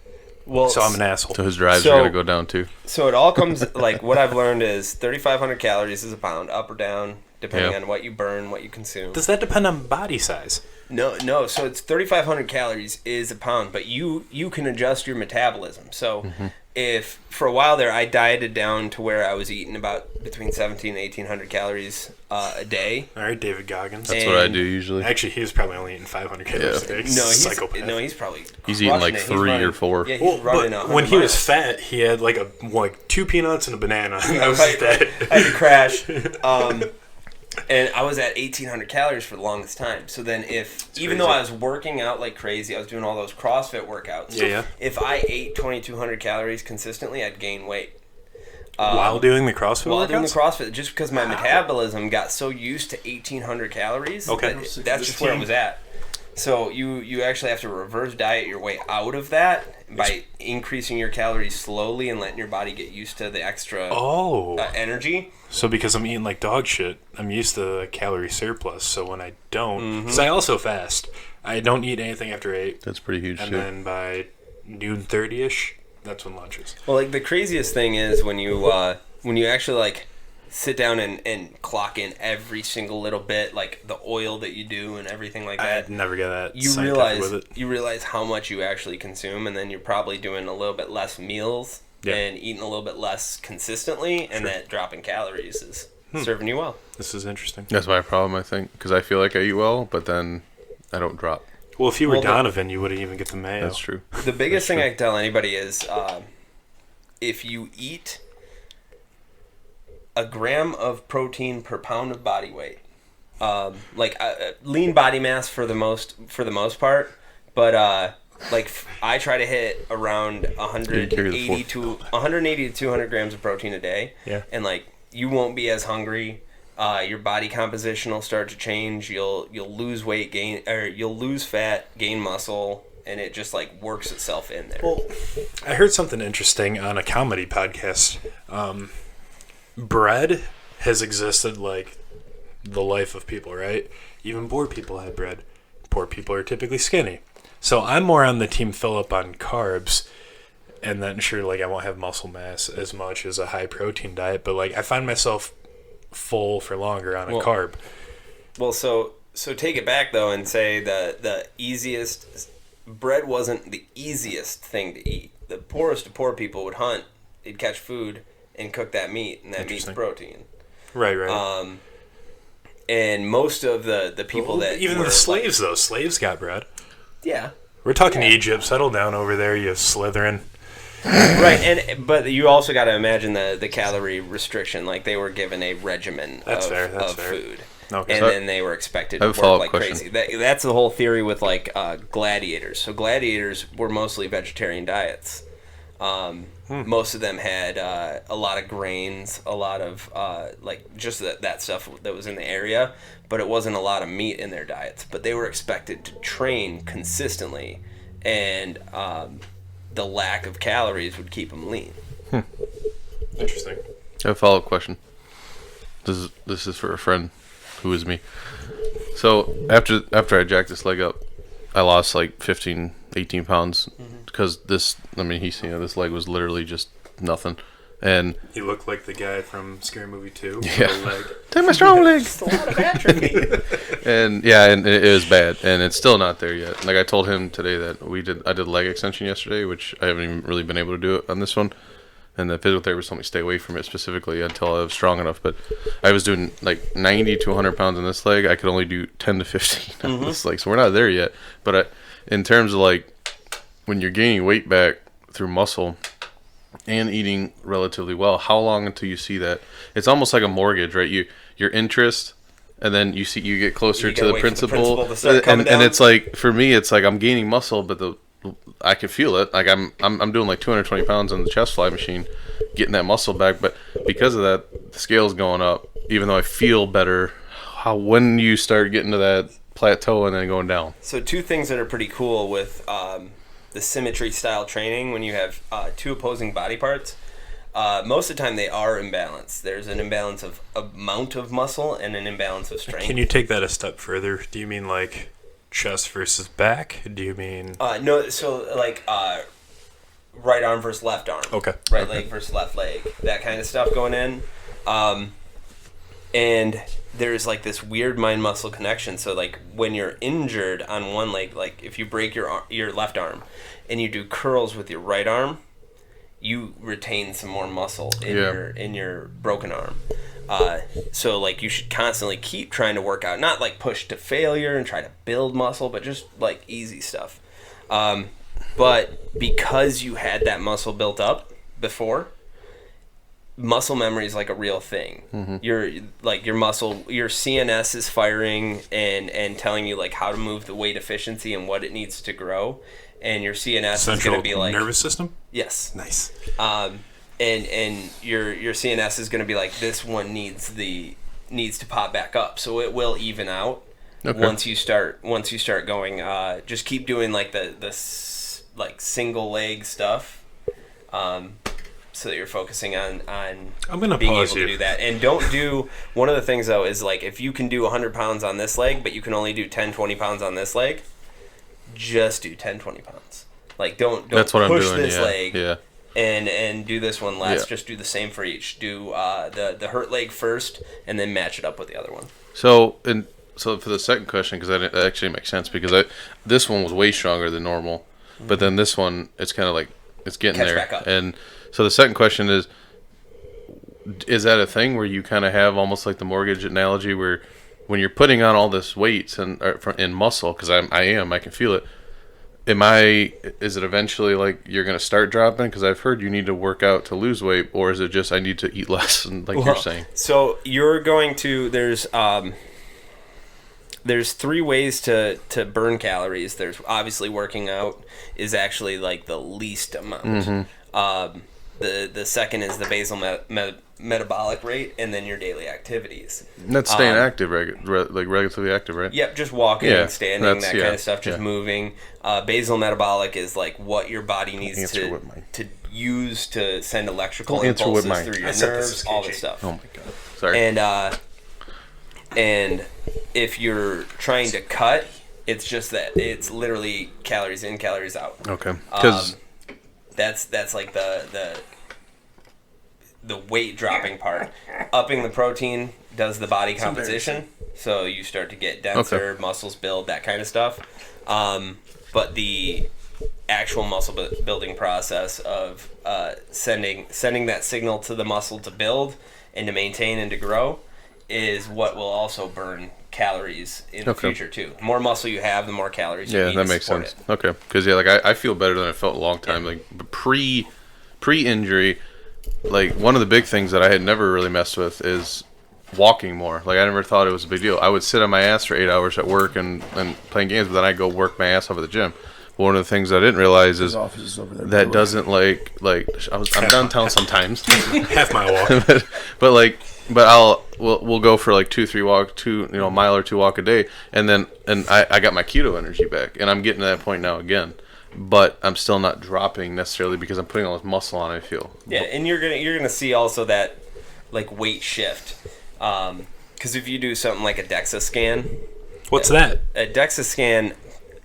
Well, So I'm an asshole. So his drives So- are gonna go down too. So it all comes like what I've learned is 3,500 calories is a pound, up or down, depending Yeah. on what you burn, what you consume. Does that depend on body size? No. So it's 3,500 calories is a pound, but you can adjust your metabolism. So if for a while there I dieted down to where I was eating about between 1,700 and 1,800 calories a day. All right, David Goggins. That's what I And- do usually. Actually, he was probably only eating 500 calories a day. No, he's probably He's eating like crushing it. 3 running- or 4. Yeah, he's Well, running but 100 when he was miles. fat, he had like 2 peanuts and a banana. That was Right, that. I had to crash. And I was at 1,800 calories for the longest time. So then even though crazy. I was working out like crazy, I was doing all those CrossFit workouts. Yeah. If I ate 2,200 calories consistently, I'd gain weight. While doing the CrossFit While workouts? doing the CrossFit, just because my metabolism got so used to 1,800 calories, Okay. that's just where it was at. So you actually have to reverse diet your way out of that by increasing your calories slowly and letting your body get used to the extra Oh. energy. So because I'm eating like dog shit, I'm used to the calorie surplus. So when I don't, Mm-hmm. because I also fast, I don't eat anything after 8, That's pretty huge and too. then by noon 30ish, that's when lunch is. Well, like the craziest thing is when you actually like sit down and clock in every single little bit, like the oil that you do and everything like that. I'd never get that You scientific with it. realize how much you actually consume, and then you're probably doing a little bit less meals Yeah. and eating a little bit less consistently, and that drop in calories is serving you well. This is interesting. That's my problem, I think, because I feel like I eat well, but then I don't drop. Well, if you were Well, Donovan, you wouldn't even get the mayo. That's true. The biggest thing I can tell anybody is if you eat a gram of protein per pound of body weight, lean body mass for the most part, but I try to hit around You carry the 180 to 200 grams of protein a day. Yeah. And like you won't be as hungry. Your body composition will start to change. You'll lose weight, you'll lose fat, gain muscle, and it just like works itself in there. Well, I heard something interesting on a comedy podcast. Bread has existed like the life of people, right? Even poor people had bread. Poor people are typically skinny. So I'm more on the team Philip on carbs, and then sure, like I won't have muscle mass as much as a high protein diet, but like I find myself full for longer on a carb. Well, so take it back though and say the easiest bread wasn't the easiest thing to eat. The poorest of poor people would hunt, they'd catch food and cook that meat, and that meat's Interesting. protein. Right. And most of the people that Even were, the slaves, though, slaves got bread. yeah, We're talking Egypt. Settle down over there, you Slytherin. right. But you also got to imagine the calorie restriction. Like they were given a regimen That's of, fair, that's of fair. food. Okay. And So then they were expected I to have a work follow-up like question. crazy. That's the whole theory with like gladiators. So gladiators were mostly vegetarian diets. Most of them had a lot of grains, a lot of like just that stuff that was in the area, but it wasn't a lot of meat in their diets. But they were expected to train consistently, and the lack of calories would keep them lean. Interesting. I have a follow-up question. This is for a friend who is me. So after I jacked this leg up, I lost like 15, 18 pounds because this leg was literally just nothing. And He looked like the guy from Scary Movie 2. Yeah. With the leg. take my strong leg. It's a lot of atrophy. And it was bad, and it's still not there yet. Like I told him today that I did leg extension yesterday, which I haven't even really been able to do it on this one. And the physical therapist told me to stay away from it specifically until I was strong enough. But I was doing like 90 to 100 pounds on this leg. I could only do 10 to 15 on this leg, so we're not there yet. But in terms of like when you're gaining weight back through muscle and eating relatively well, how long until you see that? It's almost like a mortgage, right? Your interest, and then you get closer You to gotta the wait for the principal, principal to start coming and down. it's like for me, it's like I'm gaining muscle, but I can feel it. Like I'm doing like 220 pounds on the chest fly machine, getting that muscle back. But because of that, the scale's going up. Even though I feel better, when you start getting to that plateau and then going down. So two things that are pretty cool with the symmetry style training when you have two opposing body parts. Most of the time they are imbalanced. There's an imbalance of amount of muscle and an imbalance of strength. Can you take that a step further? Do you mean like chest versus back? Do you mean... No, so like right arm versus left arm. Okay. Right leg versus left leg. That kind of stuff going in. And there's like this weird mind muscle connection. So like when you're injured on one leg, like if you break your left arm and you do curls with your right arm, you retain some more muscle in your broken arm. So like you should constantly keep trying to work out, not like push to failure and try to build muscle, but just like easy stuff. But because you had that muscle built up before, muscle memory is like a real thing. Mm-hmm. Your muscle, your CNS is firing and telling you like how to move the weight efficiency and what it needs to grow. And your CNS is going to be like nervous system. Yes. Nice. And your CNS is going to be like, this one needs to pop back up, so it will even out. Okay. Once you start going. Just keep doing like the single leg stuff. So that you're focusing on I'm gonna being pause able to do that. And don't do, one of the things though is like if you can do 100 pounds on this leg, but you can only do 10-20 pounds on this leg, just do 10-20 pounds. Like don't That's what push I'm doing, this leg yeah. and do this one less. Yeah. Just do the same for each. Do the hurt leg first and then match it up with the other one. So for the second question, because that actually makes sense, because this one was way stronger than normal, but then this one, it's kind of like it's getting Catch there. back up. And so the second question is that a thing where you kind of have almost like the mortgage analogy where when you're putting on all this weights and in muscle, because I can feel it. Is it eventually like you're going to start dropping? Because I've heard you need to work out to lose weight, or is it just I need to eat less, and you're saying? So you're going to, there's 3 ways to burn calories. There's obviously working out is actually like the least amount. Mm-hmm. The second is the basal metabolic rate, and then your daily activities. That's staying active, relatively active, right? Yep, just walking, standing, that kind of stuff, just moving. Basal metabolic is like what your body needs to use to send electrical impulses through your nerves, all this stuff. Oh my god, sorry. And if you're trying to cut, it's just that it's literally calories in, calories out. Okay, because that's like the weight dropping part. Upping the protein does the body composition, so you start to get denser, muscles build, that kind of stuff. But the actual muscle building process of sending that signal to the muscle to build and to maintain and to grow is what will also burn calories in the future too. The more muscle you have, the more calories you need that to makes support sense. it. Okay, because I feel better than I felt a long time. Like pre-injury, like one of the big things that I had never really messed with is walking more. Like I never thought it was a big deal. I would sit on my ass for 8 hours at work and playing games, but then I'd go work my ass off at the gym. But one of the things I didn't realize is that doesn't like I'm downtown sometimes. Half mile walk. but we'll go for like 2-3 a mile or 2 walk a day, and I got my keto energy back, and I'm getting to that point now again. But I'm still not dropping necessarily because I'm putting all this muscle on, I feel. Yeah, and you're gonna see also that like weight shift, because if you do something like a DEXA scan. What's that? A DEXA scan,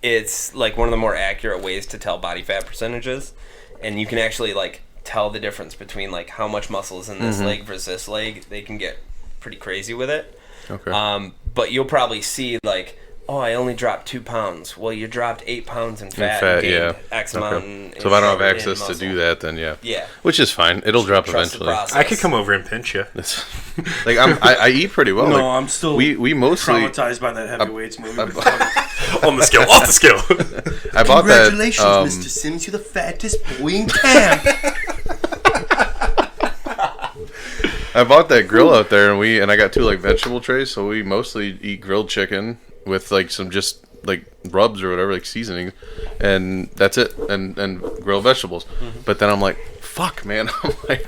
it's like one of the more accurate ways to tell body fat percentages, and you can actually like tell the difference between like how much muscle is in this leg versus this leg. They can get pretty crazy with it. Okay. But you'll probably see like, oh, I only dropped 2 pounds. Well, you dropped 8 pounds in fat. And gained X amount. So if I don't have access to do that, then yeah. Which is fine. It'll drop eventually. I could come over and pinch you. Like I eat pretty well. No, like, I'm still we mostly traumatized by that heavyweights movie. On the scale, off the scale. I bought that. Congratulations, Mr. Sims, you're the fattest boy in camp. I bought that grill out there, and I got 2 like vegetable trays, so we mostly eat grilled chicken with like some just like rubs or whatever, like seasonings, and that's it, and grilled vegetables. But then I'm like, fuck, man,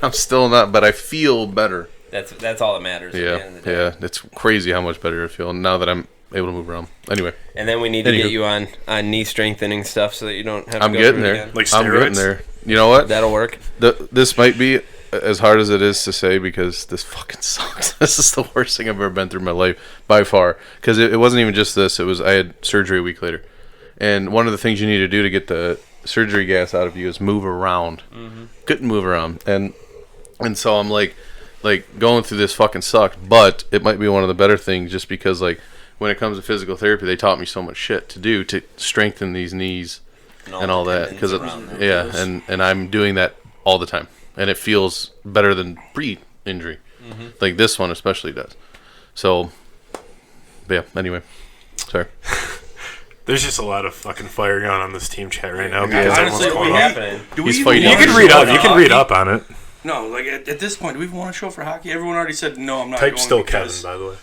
I'm still not, but I feel better. That's all that matters. At the end of the day. Yeah, it's crazy how much better I feel now that I'm able to move around. Anyway, and then we need to get you on knee strengthening stuff so that you don't have to I'm go getting through it there. again. Like I'm getting steroids? there. You know what? That'll work. This might be as hard as it is to say because this fucking sucks. This is the worst thing I've ever been through in my life by far. Because it wasn't even just this. It was I had surgery a week later, and one of the things you need to do to get the surgery gas out of you is move around. Couldn't move around, and so I'm like going through this fucking sucked, but it might be one of the better things just because like when it comes to physical therapy, they taught me so much shit to do to strengthen these knees and all that because and I'm doing that all the time, and it feels better than pre-injury. Like this one especially does. So, yeah. Anyway, sorry. There's just a lot of fucking fire going on this team chat right now. Yeah, Because honestly, everyone's what's going on. happening? He's fighting. You can read up. You can read up on it. No, like at this point, do we even want to show for hockey? Everyone already said no. I'm not Type going still because, Kevin, by the way.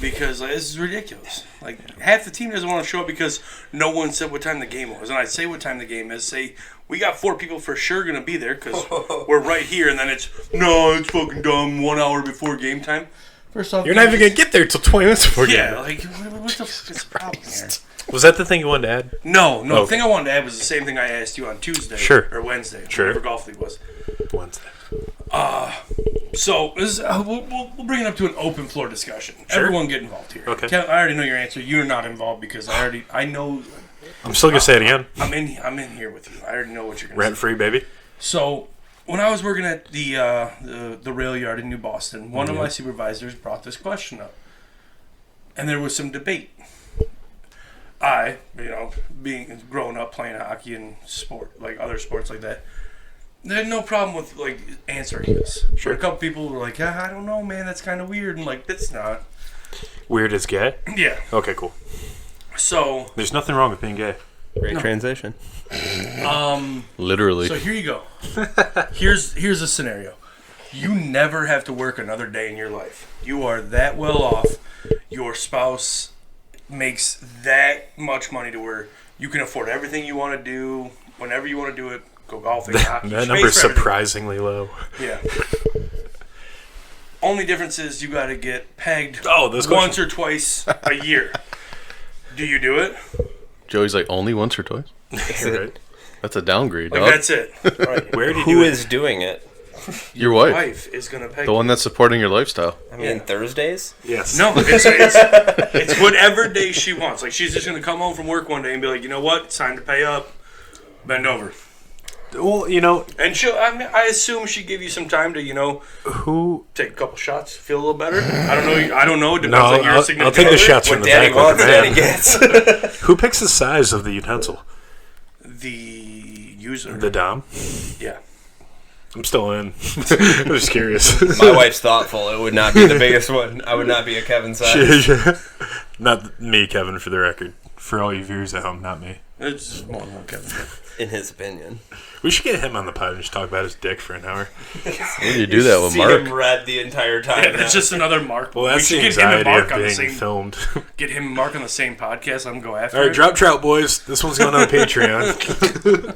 because this is ridiculous. Like half the team doesn't want to show up because no one said what time the game was, and I say what time the game is. Say we got 4 people for sure gonna be there because we're right here, and then it's fucking dumb. 1 hour before game time. First off, You're not even going to get there till 20 minutes before game. Yeah, like what the fuck is the problem here? Was that the thing you wanted to add? No. Okay. The thing I wanted to add was the same thing I asked you on Tuesday. Sure. Or Wednesday. Sure. Whatever golf league was. Wednesday. So this is, we'll bring it up to an open floor discussion. Sure. Everyone get involved here. Okay. Kev, I already know your answer. You're not involved because I know. I'm still going to say it again. I'm in here with you. I already know what you're gonna Rent say. free, baby. So when I was working at the rail yard in New Boston, one of my supervisors brought this question up, and there was some debate. I, being grown up playing hockey and sport, like other sports like that, they had no problem with like answering this. Sure. But a couple people were like, "I don't know, man. That's kind of weird." And like, it's not. Weird as gay? Yeah. Okay, cool. So There's nothing wrong with being gay. Great transition. Literally. So here you go. Here's a scenario. You never have to work another day in your life. You are that well off. Your spouse makes that much money to where you can afford everything you want to do whenever you want to do it. Go golfing, hockey. That space number's for everything. surprisingly low. Yeah. Only difference is you got to get pegged this once or twice a year. Do you do it? Joey's like, only once or twice? Right. That's a downgrade, Like dog. that's it. Right. Where do you Who do it? is doing it? Your wife. Wife is gonna peg. The one that's supporting your lifestyle. I mean, Thursdays? Yes. No, it's whatever day she wants. Like she's just gonna come home from work one day and be like, you know what? It's time to pay up. Bend over. Well, And she'll. I assume she give you some time to, who... take a couple shots, feel a little better. I don't know. I don't know. It depends No, on your I'll significant take the other. shots from What the daddy back. Like wants, a daddy man. gets. Who picks the size of the utensil? The user. The dom? Yeah. I'm still in. I'm just curious. My wife's thoughtful. It would not be the biggest one. I would not be a Kevin size. Not me, Kevin, for the record. For all you viewers at home, not me. It's more than Kevin. In his opinion. We should get him on the pod and just talk about his dick for an hour. When you do that with See Mark? him red the entire time. Yeah, that's just another Mark. Well, that's the we should get him and anxiety Mark of on the being same. filmed. Get him and Mark on the same podcast. I'm gonna go after. All right, it. drop trout, boys. This one's going on Patreon.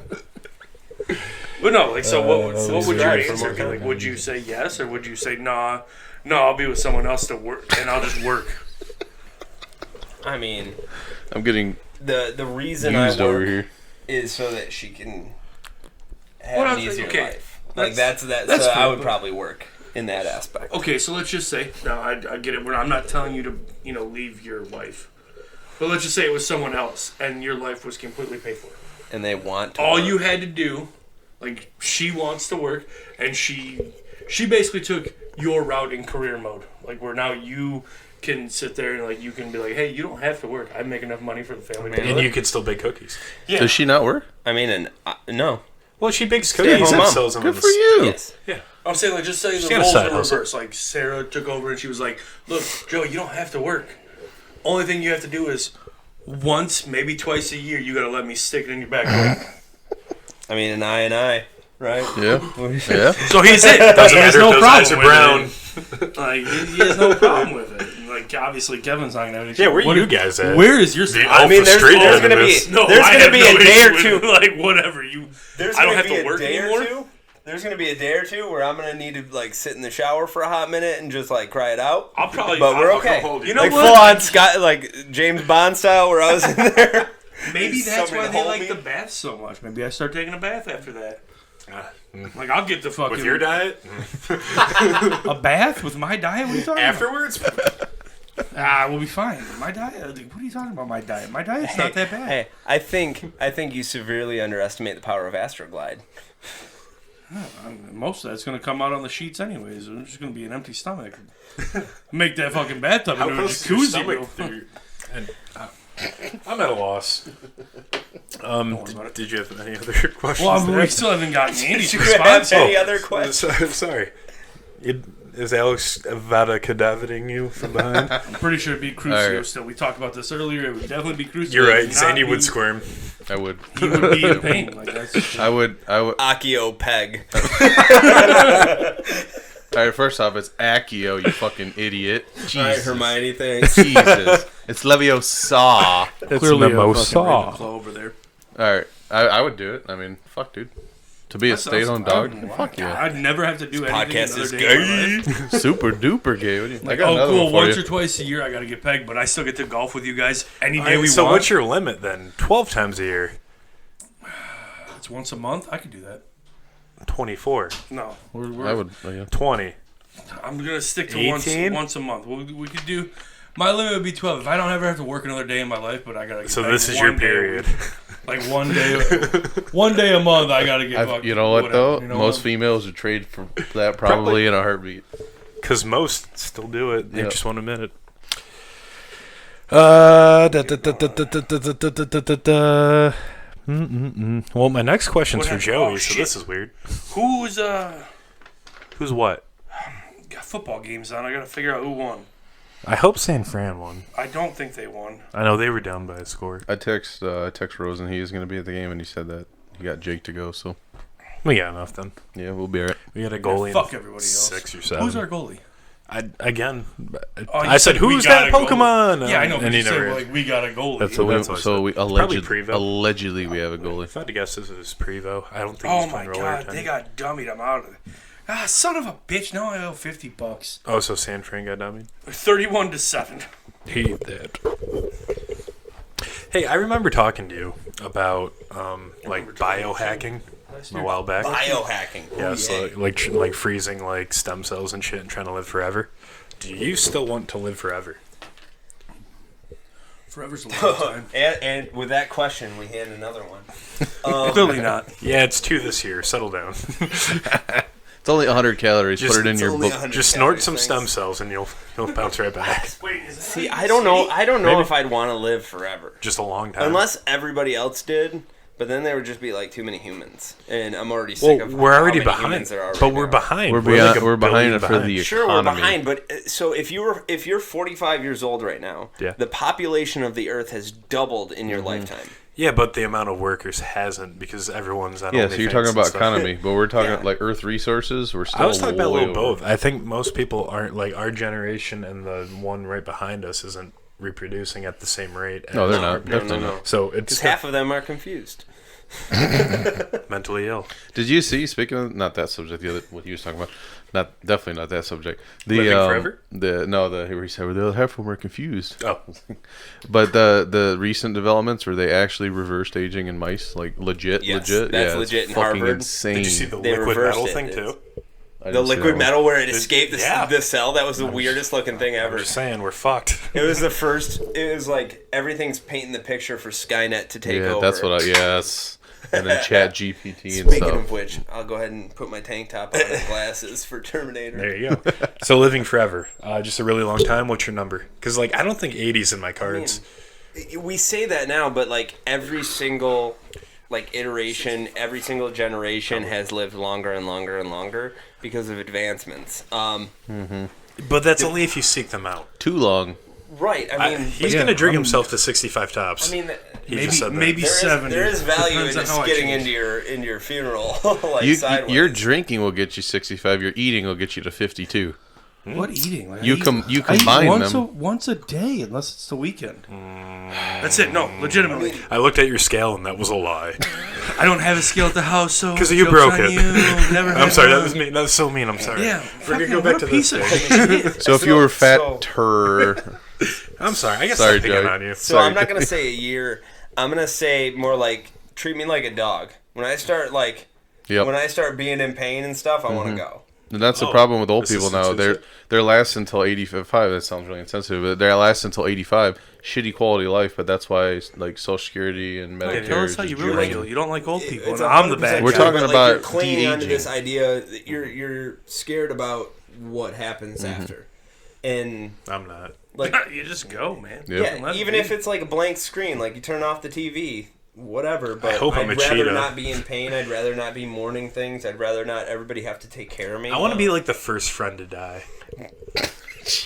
But no, like, so what would your right, for answer more be? Like, content. would you say yes, or would you say nah? No, I'll be with someone else to work, and I'll just work. I mean, I'm getting the reason I used over work here. is so that she can have Well, an easier okay. life. Like That's so fair, I would but- probably work in that aspect. Okay, so let's just say, no, I get it. I'm not telling you to, leave your wife, but let's just say it was someone else, and your life was completely paid for. And they want to All work. you had to do, like, she wants to work, and she basically took your route in career mode, like where now you can sit there and like you can be like, hey, you don't have to work. I make enough money for the family. to And live. you could still bake cookies. Yeah. Does she not work? I mean, and no. Well, she bakes Stay-at-home cookies and mom. sells them. Good on for the you. Yes. Yeah. I'm saying, like, just say She's the got a roles side are hustle. reversed. Like, Sarah took over and she was like, look, Joe, you don't have to work. Only thing you have to do is once, maybe twice a year, you got to let me stick it in your back. I mean, an eye, right? Yeah. Yeah. So he's it. Doesn't He has matter no if those problem eyes are with brown. it. Like, he has no problem with it. Like, obviously, Kevin's not going to. Yeah, where you guys at? Where is your... I mean, there's Frustrated gonna in be this. No, there's I gonna have be no a day or issue two. with, like, whatever. There's I don't gonna have be to a work day anymore? or two. There's gonna be a day or two where I'm gonna need to like sit in the shower for a hot minute and just like cry it out. I'll probably... But we're I'll okay. hold You know like what? full on Scott, like James Bond style, where I was in there. Maybe that's Somebody why they hold like me. the bath so much. Maybe I start taking a bath after that. Like, I'll get the fucking... With your diet? A bath with my diet? What are you talking Afterwards? We'll be fine. My diet. What are you talking about? My diet. My diet's not that bad. Hey, I think you severely underestimate the power of Astroglide. Most of that's going to come out on the sheets anyways. It's just going to be an empty stomach. Make that fucking bathtub into a jacuzzi. I'm at a loss. Did you have any other questions? Well, we still haven't gotten Andy's Do you have response. any other questions? Sorry. Is Alex Vada cadaverting you from behind? I'm pretty sure it'd be Crucio right. still. We talked about this earlier. It would definitely be Crucio. You're right. Not Sandy me. would squirm. I would. He would be in pain. Like that's I would. Akio Peg. All right, first off, it's Accio, you fucking idiot. Jesus. All right, Hermione, thanks. Jesus. It's Leviosa. It's clearly a Mimosa. fucking Ravenclaw over there. All right, I would do it. I mean, fuck, dude. To be a stay-at-home dog, fuck yeah. I'd never have to do anything Podcast another is day of my life. Super duper gay. What do you? I Like, got another cool. one for Once you. or twice a year, I got to get pegged, but I still get to golf with you guys any day Alright, we so want. what's your limit then? 12 times a year. It's once a month. I could do that. 24. No, I would. Yeah. 20. I'm gonna stick to 18? once a month. We could do. My limit would be 12. If I don't ever have to work another day in my life, but I gotta. Get So pegged this is one your day a period. week. Like one day a month, I gotta get. fucking You know what whatever. though? You know Most what? females would trade for that probably in a heartbeat. Because most still do it. They Yep. just won't admit it. Well, my next question's What for happened? Joey, Oh, so shit. this is weird. Who's Who's what? got football games on? I gotta figure out who won. I hope San Fran won. I don't think they won. I know they were down by a score. I text Rosen. He is going to be at the game, and he said that he got Jake to go. So We got enough then. yeah, we'll be alright. We got a goalie. fuck and everybody else. 6 or 7. Who's our goalie? Again, Oh, you I said, we who's got that a goalie. Pokemon? Yeah, I know. And But he you said never. like we got a goalie. That's So what I we said. Prevo. allegedly we have a If goalie. I had to guess, this is Prevo. I don't think Oh he's my playing roller god, tennis. they got dummied. I'm out of it. Ah, son of a bitch! Now I owe $50. Oh, so San Fran got dummied? 31-7. He did. Hey, I remember talking to you about like biohacking a while back. Biohacking. Yeah, so like freezing like stem cells and shit and trying to live forever. Do you still want to live forever? Forever's a long time. And with that question, we hand another one. Clearly not. Yeah, it's 2 this year. Settle down. It's only 100 calories. Just- Put it in it's your only book. 100 Just calories, snort some thanks. stem cells and you'll bounce right back. Wait, is that See, how you I don't know. see? I don't know Maybe. if I'd want to live forever, Just a long time. unless everybody else did. But then there would just be like too many humans, and I'm already well, sick of. we're how already many behind. humans there are But right we're now. behind. We're like behind. a We're behind billion for the Sure, we're economy. behind, but so if you're 45 years old right now, Yeah. the population of the Earth has doubled in Mm-hmm. your lifetime. Yeah, but the amount of workers hasn't because everyone's on Yeah, so you're OnlyFans talking and about stuff. economy, but we're talking Yeah. like Earth resources. We're still. I was talking about a way little over. both. I think most people aren't like our generation and the one right behind us isn't reproducing at the same rate. No, as they're our not. parents. Definitely not. So Because it's half of them are confused. mentally ill. Did you see? Speaking of not that subject, the other what he was talking about, definitely not that subject. The Living forever? where he said where the other half of them were confused. Oh, But the recent developments where they actually reversed aging in mice, like legit, Yes, legit. that's yeah, legit it's in fucking Harvard. insane. did you see the They liquid reversed metal it. thing It's- too? I The didn't see liquid that one. metal where it escaped yeah. the cell, that was the weirdest looking thing I'm ever. just saying we're fucked. It was the first, it was like everything's painting the picture for Skynet to take Yeah, over. that's what I. Yes, and then Chat GPT and Speaking stuff. of which, I'll go ahead and put my tank top on and glasses for Terminator. There you go. So living forever, just a really long time. What's your number? Because like I don't think 80's in my cards. We say that now, but like every single like iteration, every single generation has lived longer and longer and longer because of advancements. But that's only if you seek them out. Too long. Right. I mean, He's gonna drink himself to 65 tops. I mean, He just said that. maybe there is, 70. there is value in Depends on just how I getting change. into your funeral like sideways. Your drinking will get you 65. Your eating will get you to 52. What eating? Like, You I eat- com- you I eat combine once them. once a day, unless it's the weekend. That's it. No, legitimately. I looked at your scale and that was a lie. I don't have a scale at the house, so 'Cause you joke's broke on it. You. Never I'm had sorry, that one. was mean. That was so mean. I'm sorry. Yeah, We're gonna fucking go back what to a this piece of thing. shit. So if you were So- fatter, I'm sorry. I guess Sorry, I'm picking Joey. on you. So I'm not gonna say a year. I'm gonna say more like treat me like a dog. When I start yep. when I start being in pain and stuff, I want to go. And that's the problem with old this is people now. insensitive. They're last until 85. That sounds really insensitive, but they last until 85. Shitty quality of life, but that's why like Social Security and Okay, Medicare. tell us how you really draining. feel. You don't like old people, It's and I'm the 100% bad We're guy. talking but, about you're clinging onto de-aging. this idea that you're scared about what happens Mm-hmm. after, and I'm not. like You just go, man. Yep. yeah, Let it even be. if it's like a blank screen, like you turn off the TV, whatever. But hope I'm I'd a rather cheetah. not be in pain. I'd rather not be mourning things. I'd rather not everybody have to take care of me. I want to be like the first friend to die.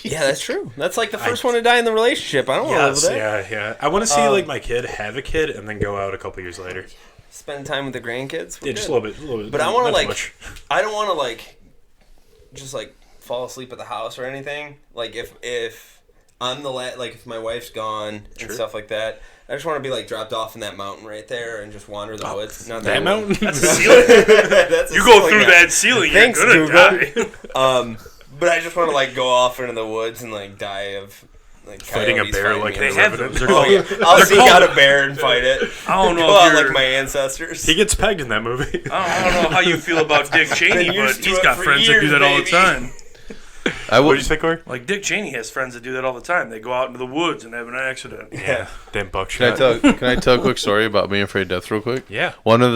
Yeah, that's true. That's like the first one to die in the relationship. I don't want to live Yes, with that. yeah. I want to see like my kid have a kid and then go out a couple years later. Spend time with the grandkids. We're Yeah, just a good. little bit. But I want to not too like, much. I don't want to like, just like fall asleep at the house or anything. Like if I'm the like if my wife's gone and stuff like that, I just want to be like dropped off in that mountain right there and just wander the woods. Not That mountain? That's a ceiling. That's a You go ceiling through now. that ceiling, Thanks, you're gonna Google. die. But I just want to like go off into the woods and like die of like Fighting a coyotes bear fighting like me. in They have Revenant. those. Oh yeah, I'll They're seek called- out a bear and fight it. I don't know Go if out you're. like my ancestors. He gets pegged in that movie. I don't know how you feel about Dick Cheney, Been but used to he's it got for friends that do years, that all the baby. time. I What will. did you say, Corey? Like Dick Cheney has friends that do that all the time. They go out into the woods and have an accident. Yeah. Damn Can buckshot. can I tell a quick story about being afraid of death real quick? Yeah. One of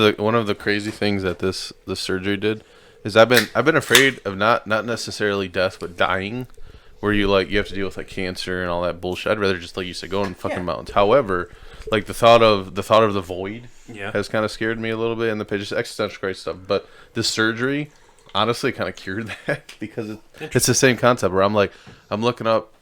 the crazy things that this surgery did is I've been afraid of not necessarily death but dying, where you have to deal with like cancer and all that bullshit. I'd rather just, like you said, go in the fucking mountains. However, like the thought of the void Yeah. has kind of scared me a little bit, and just existential crisis stuff. But this surgery honestly kind of cured that because it's the same concept where I'm looking up,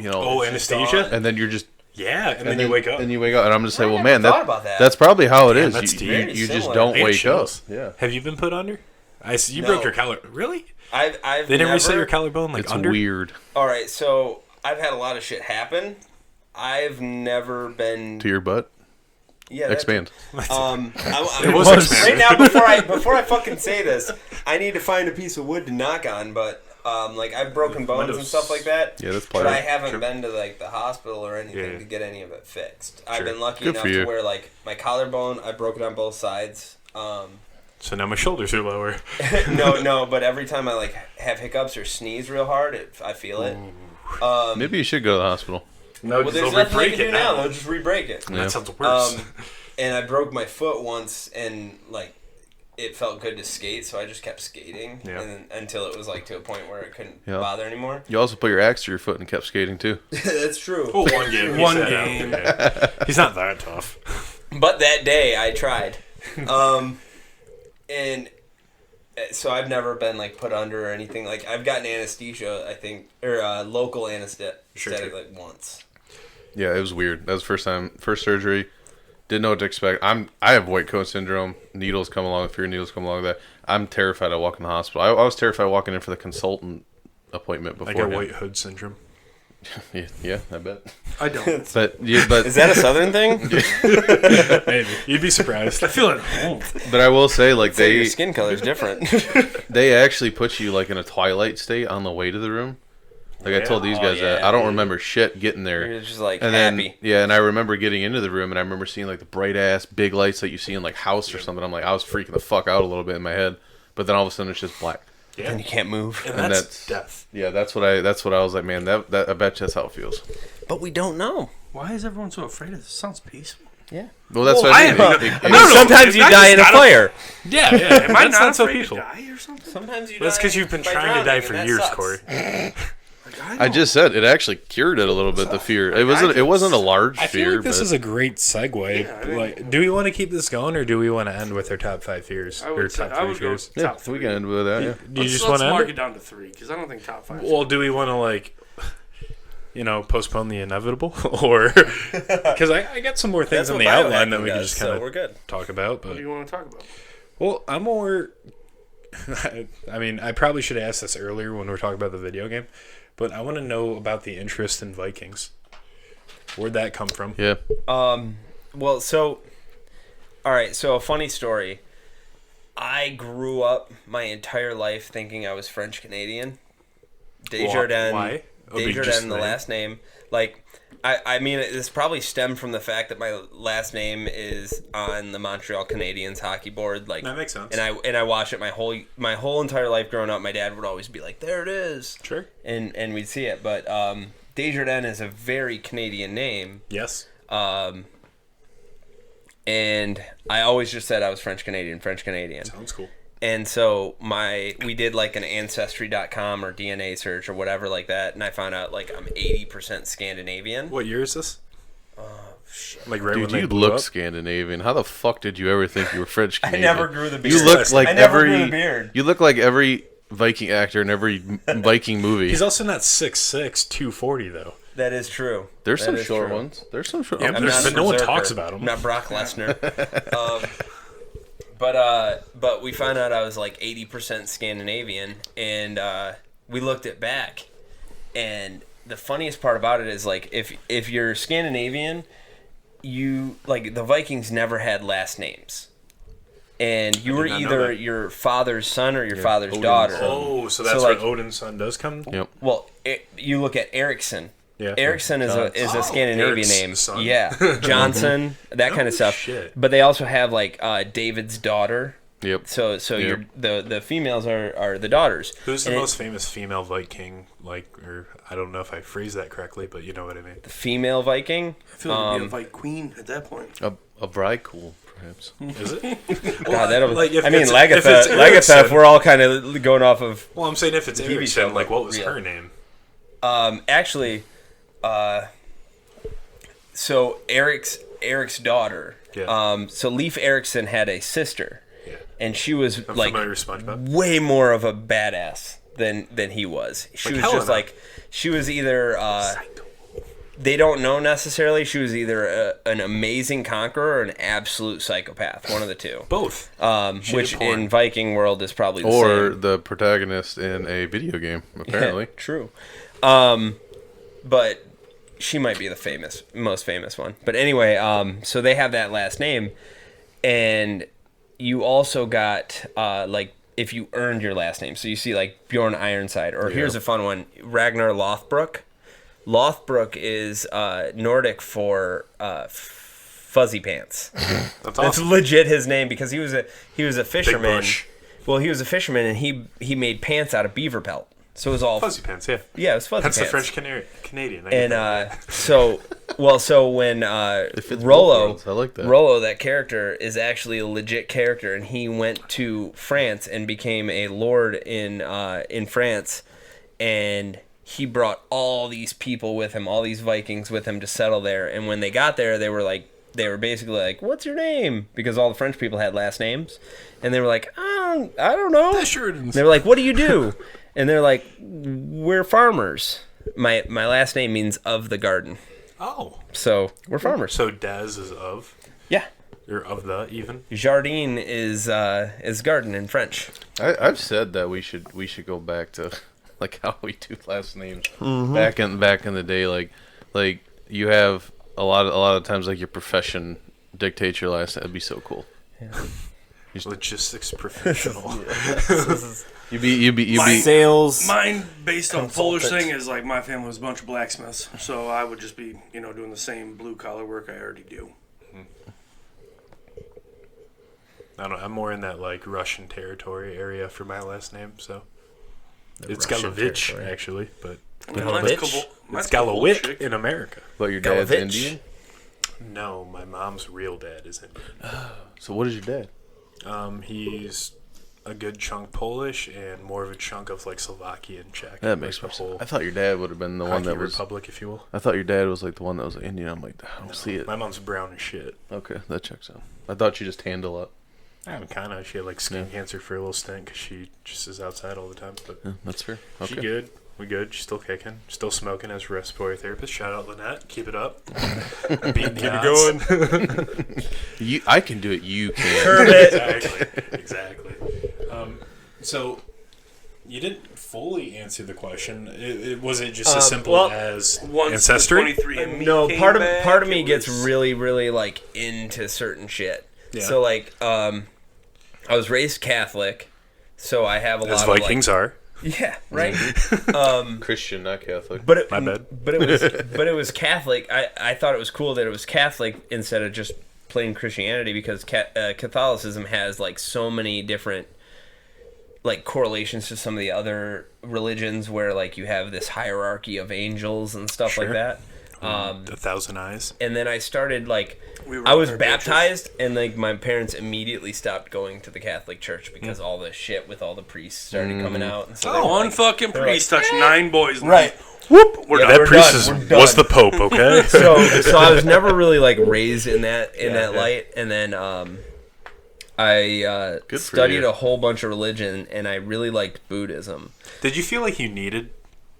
Oh, anesthesia? and then you're just Yeah, and then you wake up. and you wake up, and I'm just saying, well, never man, thought about that. that's probably how it is. that's You, deep. you, Very you just similar. don't I get wake up. chills. Yeah, Have you been put under? I see you No. broke your collar. Really? I've They never never set your collarbone like it's under? weird All right, so I've had a lot of shit happen. I've never been. to your butt. Yeah, that's- Expand. It was right expanded. now, before I fucking say this, I need to find a piece of wood to knock on. But like I've broken bones and Windows. stuff like that. Yeah, that's But I plywood. haven't been to like the hospital or anything Yeah. to get any of it fixed. I've Sure. been lucky Good enough for you. to where like my collarbone, I broke it on both sides. So now my shoulders are lower. No, but every time I like have hiccups or sneeze real hard, I feel it. Maybe you should go to the hospital. No, Well, there's nothing they can do now. They'll just re-break it. Yeah. That sounds worse. And I broke my foot once, and like it felt good to skate, so I just kept skating, Yeah. and until it was like to a point where it couldn't Yeah. bother anymore. You also put your axe to your foot and kept skating too. That's true. Oh, one game. He One sat game. out. Yeah. He's not that tough. But that day I tried, and so I've never been like put under or anything. Like I've gotten anesthesia, I think, or local anesthetic Sure. like once. Yeah, it was weird. That was first surgery. Didn't know what to expect. I have white coat syndrome. Needles come along. Fear needles come along with that. I'm terrified of walking to the hospital. I was terrified of walking in for the consultant appointment I before. got white hood syndrome. Yeah, I bet. I don't. But Is that a southern thing? Maybe. You'd be surprised. I feel at home. but I will say, like Say your skin color's different. they actually put you like in a twilight state on the way to the room. Like I told these Oh, guys that yeah, I don't dude. remember shit getting there. You're just like And happy. then and I remember getting into the room and I remember seeing like the bright ass big lights that you see in like House or something. I'm like I was freaking the fuck out a little bit in my head, but then all of a sudden it's just black. Yeah. And you can't move. And And that's death. Yeah, that's what I was like, man. That I bet you that's how it feels. But we don't know. Why is everyone so afraid of this? Sounds peaceful. Yeah. Well, that's Well, what I I mean. am- It- I don't know. Sometimes you If I die just in a got a- fire. Yeah, yeah. Am I That's not not so afraid peaceful. to die or something? Sometimes you That's die because you've been by trying to die drowning, for and that years, sucks. Corey. I just said it actually cured it a little bit. The fear. It wasn't a large I feel fear. like this but is a great segue. Like, do we want to keep this going, or do we want to end with our top 5 fears I or would, top I 3 would go fears? yeah, top we three. can end with that. Yeah. Do you just Let's want to mark end it it? down to 3 because I don't think top 5. Well, do we want to like, postpone the inevitable, or because I got some more things That's in what the outline that biohacking we can does, just so kind we're of good. talk about. What But do you want to talk about? well, I'm more. I mean, I probably should have asked this earlier when we were talking about the video game, but I want to know about the interest in Vikings. Where'd that come from? Yeah. Well, so, all right. So a funny story. I grew up my entire life thinking I was French Canadian. Desjardins. Why? Desjardins, the last name. Like, I mean, this probably stemmed from the fact that my last name is on the Montreal Canadiens hockey board. Like, that makes sense. And I watched it my whole entire life growing up. My dad would always be like, "There it is," Sure. and we'd see it. But Desjardins is a very Canadian name. Yes. And I always just said I was French Canadian. Sounds cool. And so we did like an Ancestry.com or DNA search or whatever like that, and I found out like I'm 80% Scandinavian. What year is this? Shit. Like right Dude, when they you blew look up? Scandinavian. How the fuck did you ever think you were French I Canadian? never grew the beard. You look like I never every. grew the beard. You look like every Viking actor in every Viking movie. He's also not 6'6", 240 though. That is true. There's That some is short true. ones. There's some short. Yeah, I'm I'm just- not but a no one berserker. talks about him. I'm not Brock Lesnar. But we found out I was like 80% Scandinavian, and we looked it back. And the funniest part about it is like if you're Scandinavian, you like the Vikings never had last names. And you were not know either that. your father's son or your father's Odin's daughter. son. Oh, so that's like- where Odin's son does come? Yep. Well, you look at Ericsson. Yeah. Ericsson is a Scandinavian Eric's name. son. Yeah, Johnson, that kind of stuff. shit. But they also have like David's daughter. Yep. So Yep. the females are the daughters. Who's the And most famous female Viking? Like, or I don't know if I phrased that correctly, but you know what I mean. the female Viking? I feel like it'd be a Viking queen at that point. A bride cool, perhaps. Is it? God, that'll. like, if I mean, it's- Lagatha. if it's Lagatha. Ericsson- If we're all kind of going off of. Well, I'm saying if it's TV show, Ericsson, like what was real. her name? Actually, so Eric's daughter. Yeah. So Leif Erikson had a sister, Yeah. and she was I'm like familiar with SpongeBob. way more of a badass than he was. She Like was Helena. just like she was either they don't know necessarily. She was either an amazing conqueror or an absolute psychopath. One of the two. Both. She Which did porn. in Viking world is probably the Or same. the protagonist in a video game, apparently. Yeah, true. But she might be the most famous one. But anyway, so they have that last name, and you also got like if you earned your last name. So you see like Bjorn Ironside, or here's a fun one, Ragnar Lothbrok. Lothbrok is Nordic for fuzzy pants. That's That's awesome. legit his name because he was a Big fisherman. Bush. Well, he was a fisherman and he made pants out of beaver pelt. So it was all Fuzzy pants, yeah. yeah, it was fuzzy That's pants. the French Canadian. I get And that. so when fits both Rollo, worlds. I like that. Rollo, that character is actually a legit character, and he went to France and became a lord in France, and he brought all these people with him, all these Vikings with him to settle there. And when they got there, they were basically like, "What's your name?" Because all the French people had last names, and they were like, "I don't know." Desjardins. They were like, "What do you do?" And they're like, "We're farmers." My last name means of the garden, Oh. so we're farmers. So Dez is of? Yeah, Or of the, even? Jardin is garden in French. I've said that we should go back to like how we do last names back in the day. Like you have a lot of times like your profession dictates your last name. That'd be so cool. Logistics professional. You'd be Sales. Mine, based on Polish Consultant. thing, is like my family was a bunch of blacksmiths, so I would just be, doing the same blue collar work I already do. I don't know. I'm more in that like Russian territory area for my last name, so it's Russian Galovich territory. actually, but Galovich? it's Galowik in America. But your dad's Galovich. Indian. No, my mom's real dad is Indian. So what is your dad? He's a good chunk Polish and more of a chunk of like Slovakian, Czech. That makes like more the whole sense. I thought your dad would have been the one hockey that was. republic, if you will. I thought your dad was like the one that was Indian. I'm like, I don't see it. My mom's brown as shit. Okay, that checks out. I thought you just handle up. Kind of. She had like skin cancer for a little stint because she just is outside all the time. But Yeah, that's fair. she Okay. good. We good. She's still kicking. Still smoking as a respiratory therapist. Shout out Lynette. Keep it up. Beating the odds. I can do it. You can. Curb it. Exactly. So you didn't fully answer the question. Was it just as simple well, as Once ancestry? the 23andMe No, came part back, of me it gets was- really, really like into certain shit. Yeah. So like, I was raised Catholic, so I have a As lot Vikings of are. Yeah, right. Christian, not Catholic. But it, My bad. But it was Catholic. I thought it was cool that it was Catholic instead of just plain Christianity, because Catholicism has like so many different like correlations to some of the other religions, where like you have this hierarchy of angels and stuff like that. A Thousand Eyes. And then I started like We were I was our baptized, and like my parents immediately stopped going to the Catholic Church because all the shit with all the priests started coming out. And so they were One like, fucking they're priest like, touched 9 boys. Right. Whoop. We're Yeah, done. That priest done, we're done. was the Pope, okay? so I was never really like raised in that Yeah. light, and then I Good for studied you. a whole bunch of religion, and I really liked Buddhism. Did you feel like you needed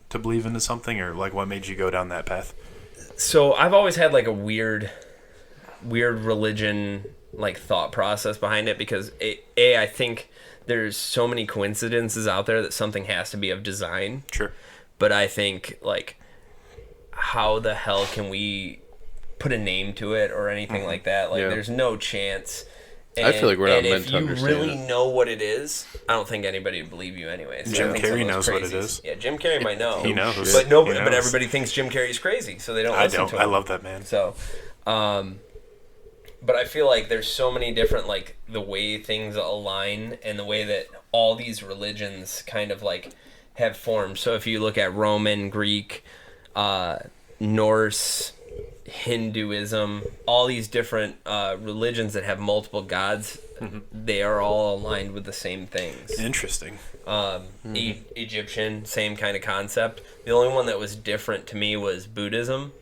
to believe into something, or like what made you go down that path? So I've always had like a weird religion like thought process behind it, because I think there's so many coincidences out there that something has to be of design. Sure. But I think like, how the hell can we put a name to it or anything like that? Like, Yeah. there's no chance. I feel like we're not meant if to you understand really it. know what it is, I don't think anybody would believe you anyways. Jim I think some Carrey of those knows what it crazies- is. Yeah, Jim Carrey might know. He knows. But He nobody. But knows. everybody thinks Jim Carrey's crazy, so they don't I listen don't. to him. I love that man. So, but I feel like there's so many different, like, the way things align and the way that all these religions kind of, like, have formed. So if you look at Roman, Greek, Norse, Hinduism, all these different religions that have multiple gods, they are all aligned with the same things. Interesting. Egyptian, same kind of concept. The only one that was different to me was Buddhism.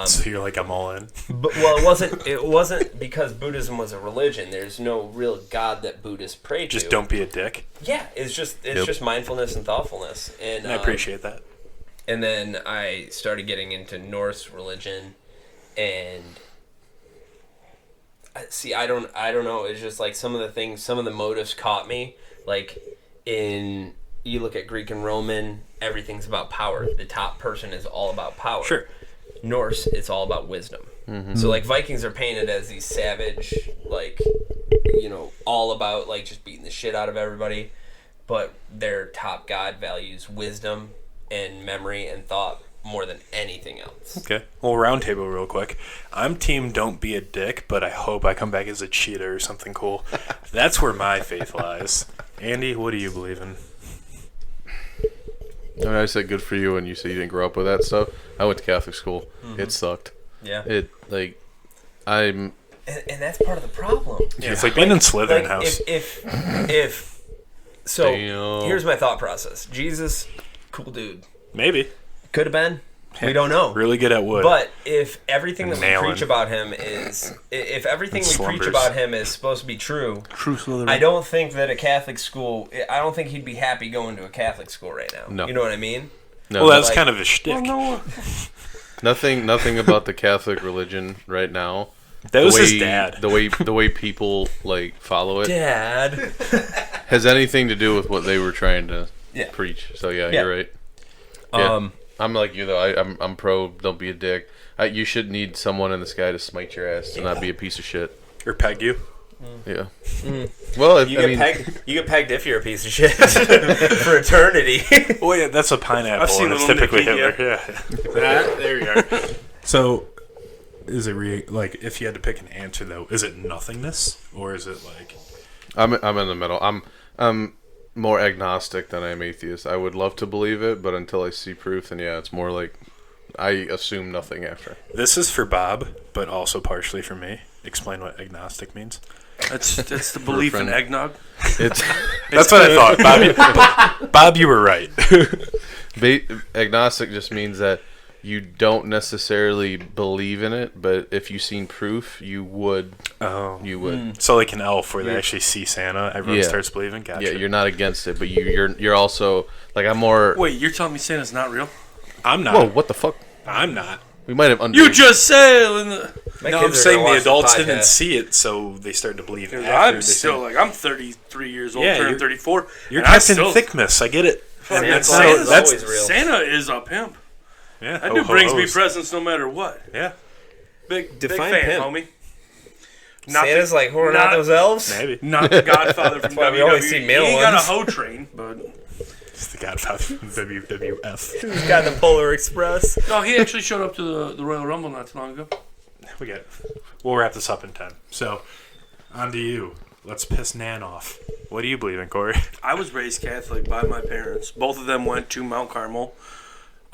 So you're like, I'm all in. But well, it wasn't because Buddhism was a religion. There's no real god that Buddhists pray to. Just don't be a dick. Yeah, it's just mindfulness and thoughtfulness, and I appreciate that. And then I started getting into Norse religion, and I don't know. It's just like some of the things, some of the motives caught me. Like you look at Greek and Roman, everything's about power. The top person is all about power. Sure. Norse, it's all about wisdom. So like Vikings are painted as these savage, like, all about like just beating the shit out of everybody, but their top god values wisdom and memory and thought more than anything else. Okay. Well, round table real quick. I'm team don't be a dick, but I hope I come back as a cheater or something cool. That's where my faith lies. Andy, what do you believe in? I mean, I said good for you when you said you didn't grow up with that stuff. I went to Catholic school. It sucked. Yeah. I'm And that's part of the problem. Yeah, it's like being in Slytherin house. If so, Damn. here's my thought process. Jesus, cool dude. Maybe. Could have been. We don't know. Really good at wood. But if everything that we Nailing. preach about him is, if everything And we preach slumbers. about him is supposed to be true, True Slytherin. I don't think that a Catholic school, I don't think he'd be happy going to a Catholic school right now. No. You know what I mean? no. well, that's like- kind of a shtick. Nothing about the Catholic religion right now. That was the way, his dad. The way people like follow it Dad. has anything to do with what they were trying to Yeah. preach. So yeah, Yeah. you're right. Yeah. Um, I'm like you though. I'm pro. Don't be a dick. You should need someone in the sky to smite your ass to not be a piece of shit. Or peg you. Yeah. Well, you get pegged if you're a piece of shit for eternity. Oh, yeah, that's a pineapple, I've seen and it's Little typically Nicky, Hitler. Yeah. There you are. So, is it like, if you had to pick an answer, though, is it nothingness? Or is it like... I'm in the middle. I'm more agnostic than I am atheist. I would love to believe it, but until I see proof, then yeah, it's more like I assume nothing after. This is for Bob, but also partially for me. Explain what agnostic means. That's the belief in friend. eggnog. It's That's what I thought, Bob, you were right. agnostic just means that you don't necessarily believe in it, but if you've seen proof, you would. Oh. You would. So like an elf where they actually see Santa, everyone Yeah. starts believing? Gotcha. Yeah, you're not against it, but you're also like I'm more. Wait, you're telling me Santa's not real? I'm not. Whoa, what the fuck? I'm not. We might have under. You just said. My No, kids I'm are saying gonna the watch adults podcast. didn't see it, so they started to believe it. I'm still like I'm 33 years old, Yeah, turning you're- 34. You're and I Captain still- Thickness. I get it. Fuck, And Santa that's, Claus is that's always real. Santa is a pimp. yeah. That dude brings me ho-hos. presents no matter what. Yeah. Big Define fan, pimp. homie. Santa's like whoring out those elves? Maybe. Not the Godfather from why we WWE. only see male He ain't got a ones. hoe train, but It's the Godfather from WWF. Who's got the Polar Express? no, he actually showed up to the Royal Rumble not too long ago. We'll wrap this up in 10. So, on to you. Let's piss Nan off. What do you believe in, Corey? I was raised Catholic by my parents. Both of them went to Mount Carmel.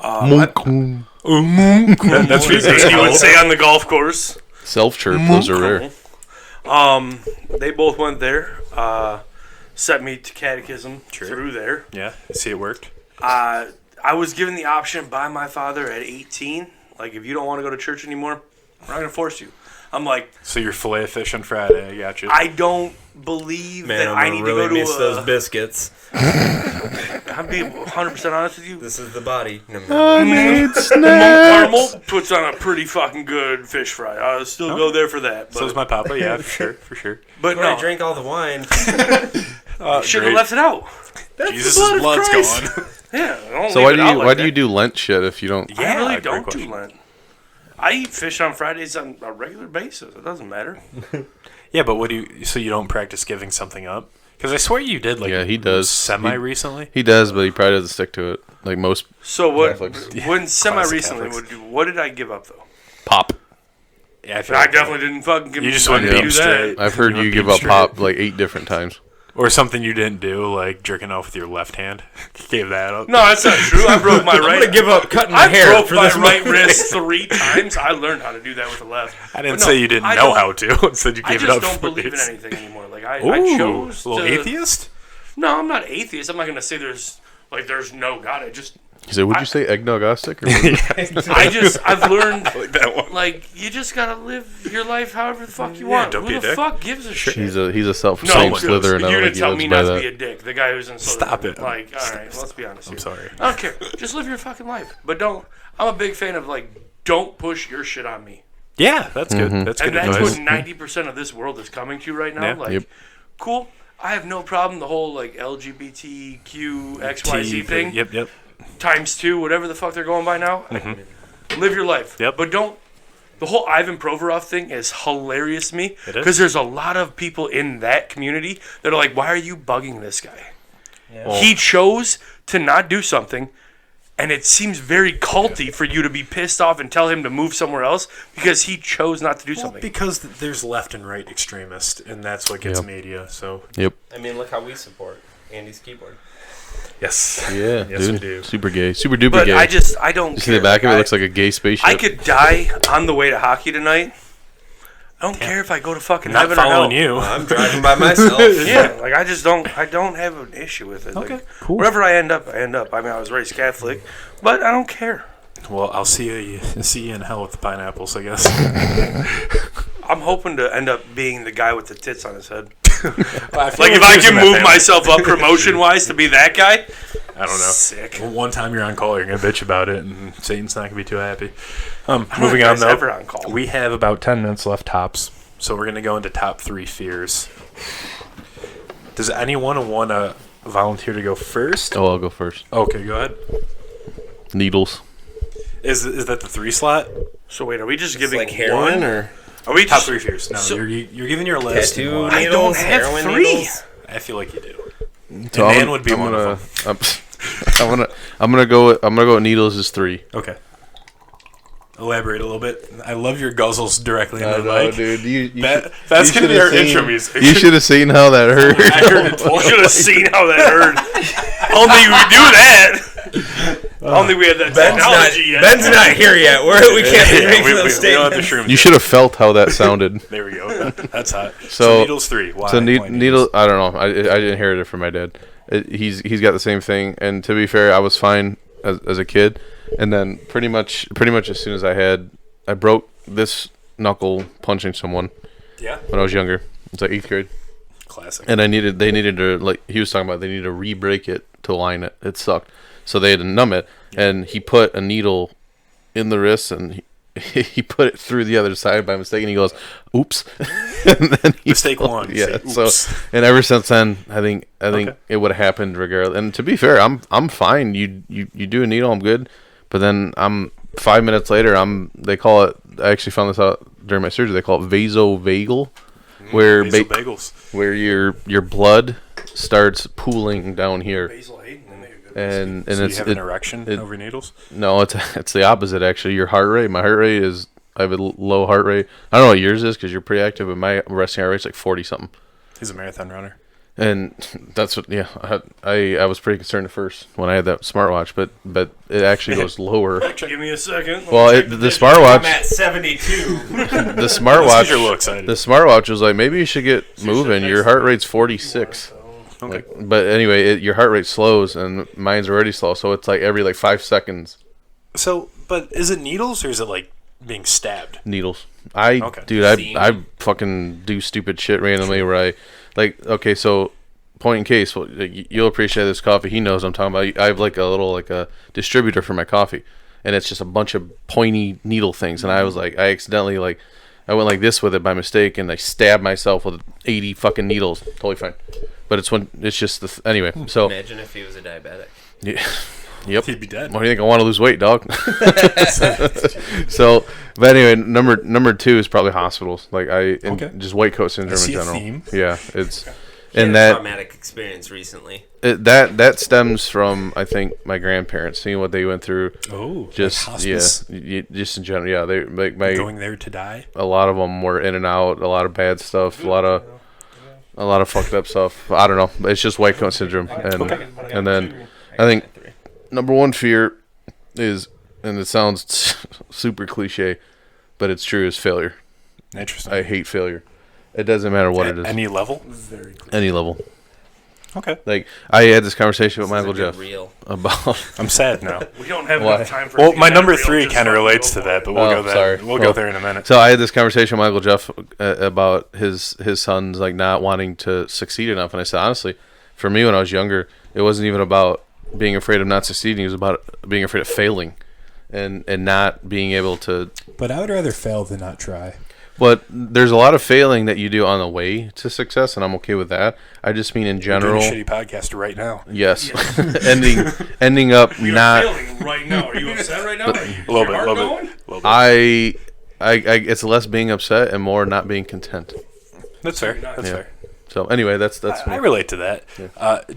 That's As you would say on the golf course. Self-chirp, those are rare. They both went there. Set me to catechism through there. Yeah, see it worked. I was given the option by my father at 18. Like, if you don't want to go to church anymore, we're not going to force you. I'm like, So you're filet fish on Friday, I got you. I don't believe Man, that I need really to go miss to those biscuits. I'll be 100% honest with you. This is the body. Mount Carmel puts on a pretty fucking good fish fry. I'll still go there for that. But, So's my papa, yeah, for sure. but When I no, drank all the wine. should great. have left it out. Jesus' blood's gone. Yeah. Don't So leave why it do out you like why do that. you do Lent shit if you don't? I really great don't do question. Lent. I eat fish on Fridays on a regular basis. It doesn't matter. Yeah, but what do you? So you don't practice giving something up? Because I swear you did. Like, Yeah, he does. Semi recently. He does, but he probably doesn't stick to it. Like most So what? Catholics. When semi-recently, Catholics. what did I give up though? pop. Yeah, I feel I like definitely didn't fucking give. You just I wouldn't didn't beam do straight. that. I've heard You you would give beam up straight. pop like 8 different times. or something you didn't do, like jerking off with your left hand. Gave that up. No, that's not true. I broke my I'm right. gonna give up cutting my I hair broke for my this right movie. wrist 3 times. I learned how to do that with the left. I didn't But no, say you didn't I know don't- how to. I said you I gave it just up. don't for believe in this. anything anymore. Like I Ooh, chose a little to. atheist. No, I'm not atheist. I'm not gonna say there's no God. He said, "Would you say eggnogastic?" Or what? I've learned Like that one. like you just gotta live your life however the fuck you want. don't Who be a the dick. fuck gives a shit? he's a self No, same but Slytherin. I you're don't gonna think he tell lives me by not to be that. a dick. The guy who's in Slytherin. Stop it. Like, all right, let's be honest I'm here. sorry. I don't care. Just live your fucking life. But don't. I'm a big fan of like, don't push your shit on me. Yeah, that's good. That's good And that's advice. what 90% of this world is coming to right now. Yeah. Like, Yep. cool. I have no problem. The whole like LGBTQ XYZ thing Yep. times 2, whatever the fuck they're going by now. Live your life. Yep. But don't. The whole Ivan Provorov thing is hilarious to me It is. because there's a lot of people in that community that are like, "Why are you bugging this guy? Well, He chose to not do something." And it seems very culty for you to be pissed off and tell him to move somewhere else because he chose not to do something. because there's left and right extremists, and that's what gets Yep. media. So Yep. I mean, look how we support Andy's keyboard. yes, Yeah, yes, dude. we do. Super gay. Super duper But gay. I don't You see the care. back of it? I- Looks like a gay spaceship. I could die on the way to hockey tonight. I don't care if I go to fucking Not heaven or hell. following you. I'm driving by myself. Yeah, like I don't have an issue with it. Okay, Like, cool. Wherever I end up, I end up. I mean, I was raised Catholic, but I don't care. Well, I'll see you in hell with the pineapples, I guess. I'm hoping to end up being the guy with the tits on his head. Well, Like if I can move myself up promotion-wise to be that guy, I don't know. sick. Well, one time you're on call, you're gonna bitch about it, and Satan's not gonna be too happy. I don't Moving know on if though, guy's ever on call. we have about 10 minutes left tops, so we're gonna go into top 3 fears. Does anyone want to volunteer to go first? Oh, I'll go first. Okay, go ahead. Needles. Is that the 3 slot? So wait, are we just It's giving like heroin one? or Are we Top just? 3 fears. No, So- you're giving your list. and tattoo one. I don't needles, have heroin 3. needles? I feel like you do. So And I'm- Nan would be I'm one gonna, of them. I'm gonna go with needles is 3. Okay. Elaborate a little bit. I love your guzzles directly in the mic. dude. That's gonna be our intro music. You should have seen how that hurt. I heard it. You should have seen how that hurt. I don't think we do that. I don't think we have that technology yet. Ben's not here yet. We can't be Yeah, making we those don't have the statements. shrooms You yet. should have felt how that sounded. There we go. That's hot. So, So- needles 3. Why? So Why needle. I don't know. I didn't inherit it from my dad. He's got the same thing. And to be fair, I was fine as a kid. And then pretty much as soon as I broke this knuckle punching someone Yeah. when I was younger. It's like 8th grade. Classic. And they needed to, like he was talking about, they needed to re-break it to line it. It sucked. So they had to numb it. And he put a needle in the wrist and he put it through the other side by mistake. And he goes, "Oops." And then Mistake 1. Yeah. Say, So oops. and ever since then, I think Okay. it would have happened regardless. And to be fair, I'm fine. You do a needle, I'm good. But then 5 minutes later, they call it. I actually found this out during my surgery. They call it vasovagal. where Basil bagels. where your blood starts pooling down here, Basil Hayden, they make a good and So it's you have an erection over needles? no, it's the opposite actually. Your heart rate, my heart rate is I have a low heart rate. I don't know what yours is because you're pretty active, but my resting heart rate's like 40 something. He's a marathon runner. And that's what, yeah. I was pretty concerned at first when I had that smartwatch, but it actually goes lower. Give me a second. Well, the smartwatch, I'm at 72. the smartwatch, You're a little excited. the smartwatch was like, maybe you should get moving. Your heart rate's 46. Okay. Like, but anyway, your heart rate slows, and mine's already slow, so it's like every 5 seconds. So, but is it needles or is it like being stabbed? Needles. Okay. Dude, I fucking do stupid shit randomly where I, like, okay, so point in case, well, you'll appreciate this coffee. He knows what I'm talking about. I have like a little a distributor for my coffee, and it's just a bunch of pointy needle things. And I was like, I accidentally I went like this with it by mistake, and I stabbed myself with 80 fucking needles. Totally fine, but it's just anyway. So Imagine if he was a diabetic. yeah. Yep. He'd be dead. Why do you think I want to lose weight, dog? So, but anyway, number 2 is probably hospitals. Like just white coat syndrome in see a general. theme. Yeah, it's He had and a that traumatic experience recently. that stems from I think my grandparents seeing what they went through. Oh, Just like hospice? just in general. Yeah, they like my Going there to die? a lot of them were in and out. A lot of bad stuff. A lot of fucked up stuff. I don't know. It's just white coat syndrome, and then I think number 1 fear is, and it sounds super cliche, but it's true, is failure. Interesting. I hate failure. It doesn't matter what it is. Any level? Any level. Okay. Like, I had this conversation with Michael This is a Jeff good reel. about... I'm sad now. We don't have Why? enough time for Well, it to my get number that real, 3 just kind of fucking relates go to for that, it. but we'll go there. sorry. We'll go Well, there in a minute. So I had this conversation with Michael Jeff about his sons like not wanting to succeed enough, and I said honestly, for me when I was younger, it wasn't even about being afraid of not succeeding. It was about being afraid of failing, and not being able to. But I would rather fail than not try. But there's a lot of failing that you do on the way to success, and I'm okay with that. I just mean in We're general. doing a shitty podcast right now. Yes, ending up We are not. failing right now. Are you upset right now? A little bit. I it's less being upset and more not being content. That's fair. That's Yeah. fair. So anyway, that's I me. relate to that.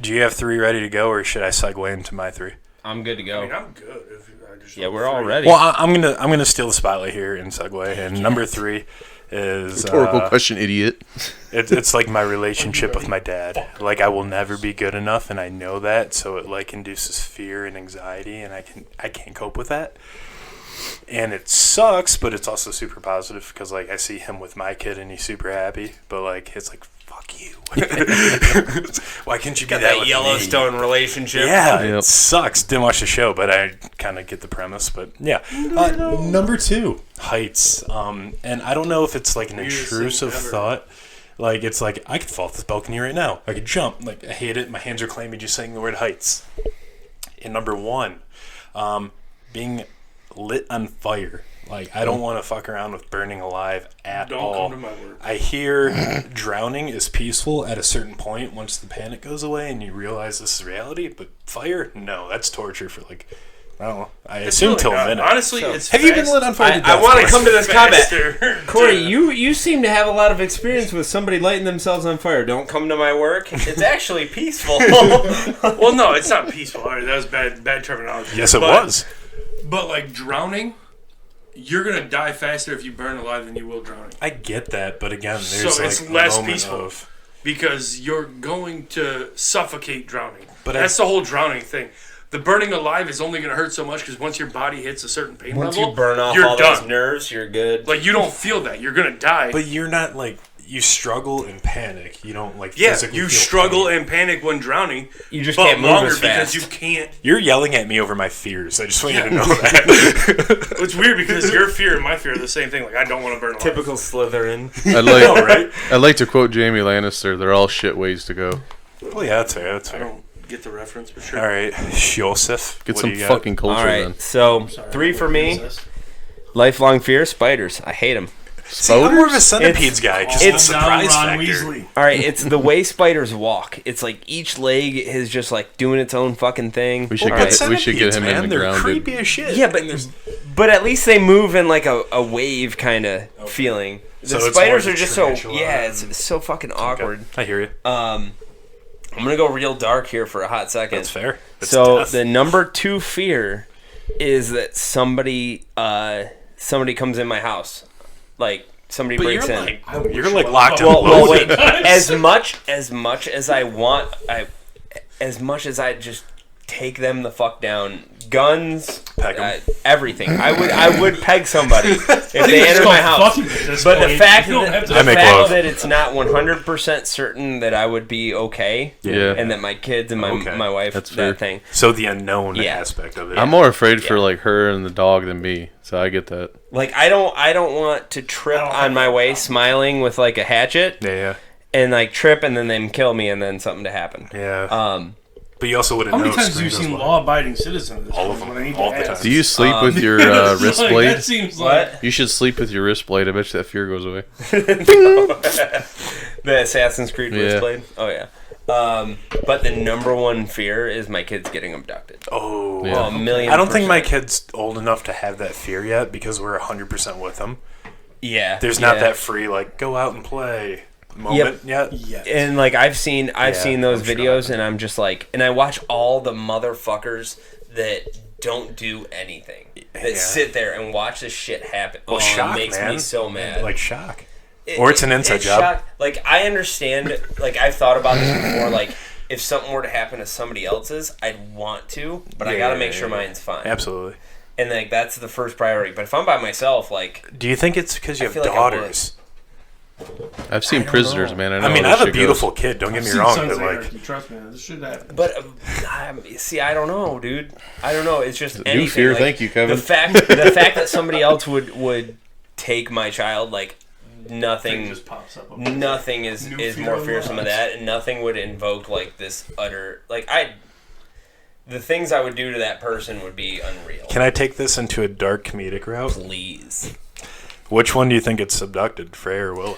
Do you have 3 ready to go, or should I segue into my 3? I'm good to go. I mean, I'm good. Yeah, we're all ready. Well, I'm gonna steal the spotlight here and segue. And number 3 is Rhetorical question, idiot. it's like my relationship with my dad. Like, I will never be good enough, and I know that, so it like induces fear and anxiety, and I can't cope with that. And it sucks, but it's also super positive because like I see him with my kid, and he's super happy. But like it's like fuck you. Why can't you be Got that that with Yellowstone relationship. Me? Yeah, Yep. it sucks. Didn't watch the show, but I kind of get the premise. But yeah, Number 2. heights. And I don't know if it's like an intrusive thought. Like, it's like, I could fall off this balcony right now. I could jump. Like, I hate it. My hands are clammy just saying the word heights. And number 1, being lit on fire. Like, I don't want to fuck around with burning alive at Don't all. come to my work. I hear drowning is peaceful at a certain point once the panic goes away and you realize this is reality. But fire, no, that's torture for like, I don't know. I assume till a minute. Honestly, it's Have you been lit on fire to death? I want to come to this combat. faster. Corey, you seem to have a lot of experience with somebody lighting themselves on fire. Don't come to my work. It's actually peaceful. Well, no, it's not peaceful. All right, that was bad terminology. Yes, it But- was. But like drowning, you're gonna die faster if you burn alive than you will drowning. I get that, but again, there's So like it's a less moment peaceful. of, Because you're going to suffocate drowning. But That's the whole drowning thing. The burning alive is only going to hurt so much because once your body hits a certain pain Once level, you burn off you're all done. those nerves, you're good. Like you don't feel that. You're going to die. But you're not like, you struggle and panic. You don't like yeah, physically you feel struggle pain. and panic when drowning. You just but can't move longer as fast. because you can't. You're yelling at me over my fears. I just want you to know that. It's weird because your fear and my fear are the same thing. Like I don't want to burn alive. Typical Slytherin. I'd like to quote Jamie Lannister. They're all shit ways to go. Well, yeah, that's fair. That's I fair. don't get the reference for sure. All right, Joseph. Get what some do you got? fucking culture All right, then. so 3 for me. Lifelong fear, spiders. I hate them. See, I'm more of a centipedes guy. Just the it's- surprise Ron factor. Weasley. All right, it's the way spiders walk. It's like each leg is just like doing its own fucking thing. We should All get right. we should get Centipedes, him man, in the they're grounded. creepy as shit. Yeah, But at least they move in like a wave kind of feeling. The So it's spiders more are just tarantula it's so fucking awkward. I hear you. I'm gonna go real dark here for a hot second. That's fair. It's So death. the number 2 fear is that somebody comes in my house, like somebody breaks in. You're like locked in. Well, wait. As much as I want, as much as I just take them the fuck down, guns, Peg 'em. everything. I would peg somebody if they enter my house. But the fact that it's not 100% certain that I would be okay, Yeah. and that my kids and my wife, That's fair. that thing. So the unknown Yeah. aspect of it. I'm more afraid for like her and the dog than me, so I get that. Like I don't want to trip on my way smiling with like a hatchet Yeah. and like trip and then them kill me and then something to happen. Yeah. But you also wouldn't How know. many times have screen you goes seen well. law-abiding citizen at this All of point? them. When I need All to the ask? time. Do you sleep with your wrist Like, blade? that seems like... You should sleep with your wrist blade. I bet you that fear goes away. The Assassin's Creed Yeah. wrist blade. Oh yeah. But the number 1 fear is my kids getting abducted. Oh. Yeah. Oh, a million. I don't think my %. kid's old enough to have that fear yet because we're 100% with them. Yeah. There's not that free, like, go out and play moment yet. Yes. And like I've seen those I'm sure videos, and I'm just like, and I watch all the motherfuckers that don't do anything, that sit there and watch this shit happen. Well, shock, it makes man. me so mad. Like, shock. Or it's an inside job. shock. Like I understand. Like I've thought about this before. Like if something were to happen to somebody else's, I'd want to, but I gotta make sure mine's fine. Absolutely. And like that's the first priority. But if I'm by myself, like Do you think it's because you I have feel like I would. daughters? I've seen Prisoners, man. I know I mean, how I have this a shit beautiful goes. kid. Don't get me Seen wrong, Sons but of like, Anarchy, trust me, this shit happens. But see, I don't know, dude. I don't know. It's just New anything. fear, like, thank you, Kevin. The fact that somebody else would take my child, like nothing, just pops up. nothing is fear more of fearsome than loss. that, and nothing would invoke like this utter like the things I would do to that person would be unreal. can I take this into a dark comedic route? Please. Which one do you think gets abducted, Frey or Willa?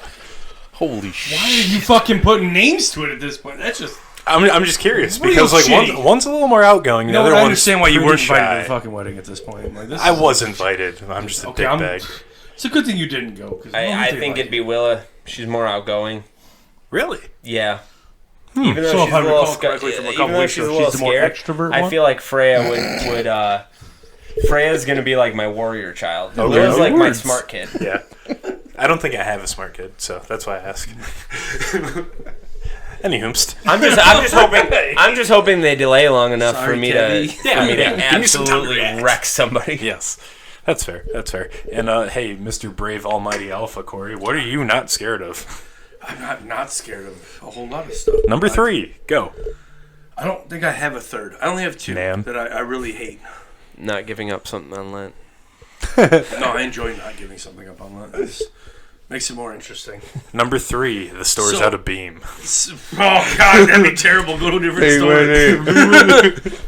Holy shit. Why are you fucking putting names to it at this point? That's just... I'm just curious Real because like shitty. one's a little more outgoing. The No, other I one's understand why you pretty weren't invited to shy. the fucking wedding at this point. Like, this I is- was invited. I'm just a Okay, dickbag. It's a good thing you didn't go. 'Cause I think it'd be Willa. She's more outgoing. Really? Yeah. Even though So if she's I a little recall correctly from a even couple though weeks she's a ago, little she's the more scared, extrovert I one? feel like Freya would Freya's gonna be like my warrior child. Okay. Willa's like my Words. smart kid. Yeah. I don't think I have a smart kid, so that's why I ask. Anywhomst. I'm just hoping they delay long enough Sorry, for me Kevy. to Give me some time to absolutely react. wreck somebody. Yes. That's fair. That's fair. And hey, Mr. Brave Almighty Alpha Corey, what are you not scared of? I'm not scared of a whole lot of stuff. Number 3, go. I don't think I have a third. I only have 2 Man. that I really hate. Not giving up something on Lent. No, I enjoy not giving something up on that. It makes it more interesting. Number 3, the store's So- out of beam. Oh God, that'd be terrible. Go to a different story.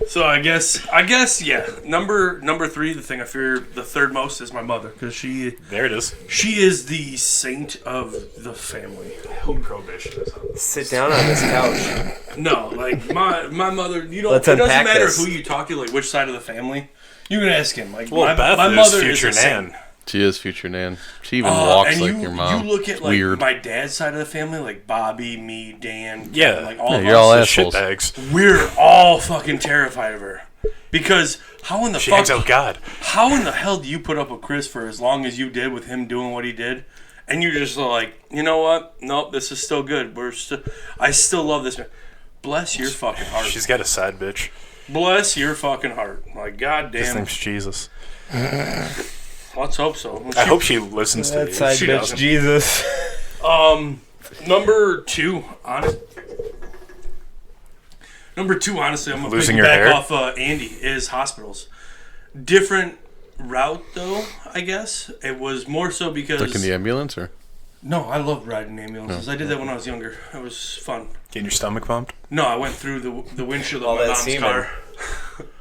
So I guess, yeah. Number 3, the thing I fear the third most is my mother, because she There it is. is the saint of the family. I hope prohibition is on. Sit down on this couch. No, like my mother. You don't. Let's It doesn't unpack matter this. who you talk to, like which side of the family. You can ask him. Like Well, Beth my is mother future is a saint. Nan. She is future Nan. She even walks and like your mom. You look at It's like weird. my dad's side of the family, like Bobby, me, Dan. Yeah. Kevin, like all Yeah, of you're all us. assholes. Shitbags. We're all fucking terrified of her because how in the She fuck? hangs out with God. How in the hell do you put up with Chris for as long as you did with him doing what he did? And you're just like, you know what? Nope, this is still good. I still love this man. Bless your fucking heart. She's got a side bitch. Bless your fucking heart. Like, His goddamn. name's Jesus. Let's hope so. I hope she listens to That these. side She bitch doesn't. Jesus. Number 2, honestly, I'm gonna Losing pick your back hair? off Andy is hospitals. Different route though, I guess. It was more so because Like in the ambulance, or no, I loved riding ambulances. I did that when I was younger. It was fun. Getting your stomach pumped? No, I went through the windshield All of my that mom's semen. car.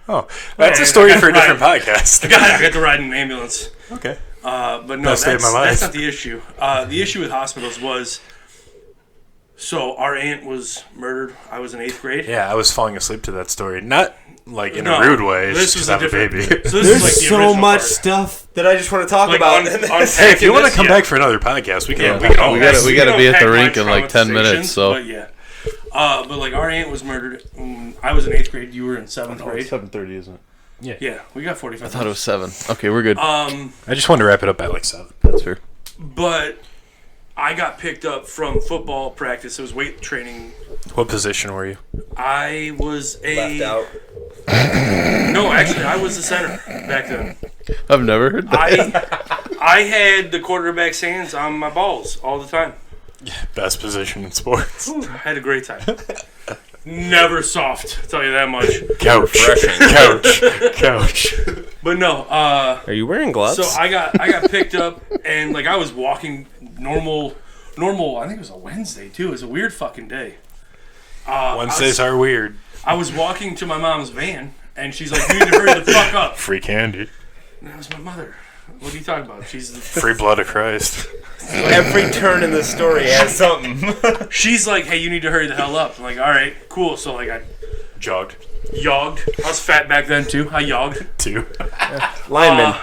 Oh, that's Yeah, a story I for a got to different podcast. I got to ride in an ambulance. Okay. But no, Best day of my life. that's not the issue. The issue with hospitals was, so our aunt was murdered. I was in 8th grade. Yeah, I was falling asleep to that story. Not like in No, a rude way. this It's was just a have a different. baby. So this There's is like the so original much part. stuff that I just want to talk Like about. Hey, if you want to come Yeah. back for another podcast, we can. Yeah. We can We always. gotta be at the unpack my rink in like 10 minutes. So But yeah. But like our aunt was murdered. I was in 8th grade. You were in 7th grade. 7:30, isn't it? Yeah, we got 45. I thought it was 7. Okay, we're good. I just wanted to wrap it up at like 7. That's fair. But I got picked up from football practice. It was weight training. What position were you? I was a Left out. no, actually, I was the center back then. I've never heard that. I had the quarterback's hands on my balls all the time. Best position in sports. I had a great time. Never soft, I'll tell you that much. Couch. Couch. But no, Are you wearing gloves? so I got picked up and like I was walking normal. I think it was a Wednesday too. It was a weird fucking day. Wednesdays are weird. I was walking to my mom's van and she's like, "You need to hurry the fuck up." Free candy. And that was my mother. What are you talking about? Free blood of Christ. Every turn in the story has something. She's like, "Hey, you need to hurry the hell up." I'm like, all right, cool. So like I Jogged. yogged. I was fat back then too. I yogged. Too. Lineman.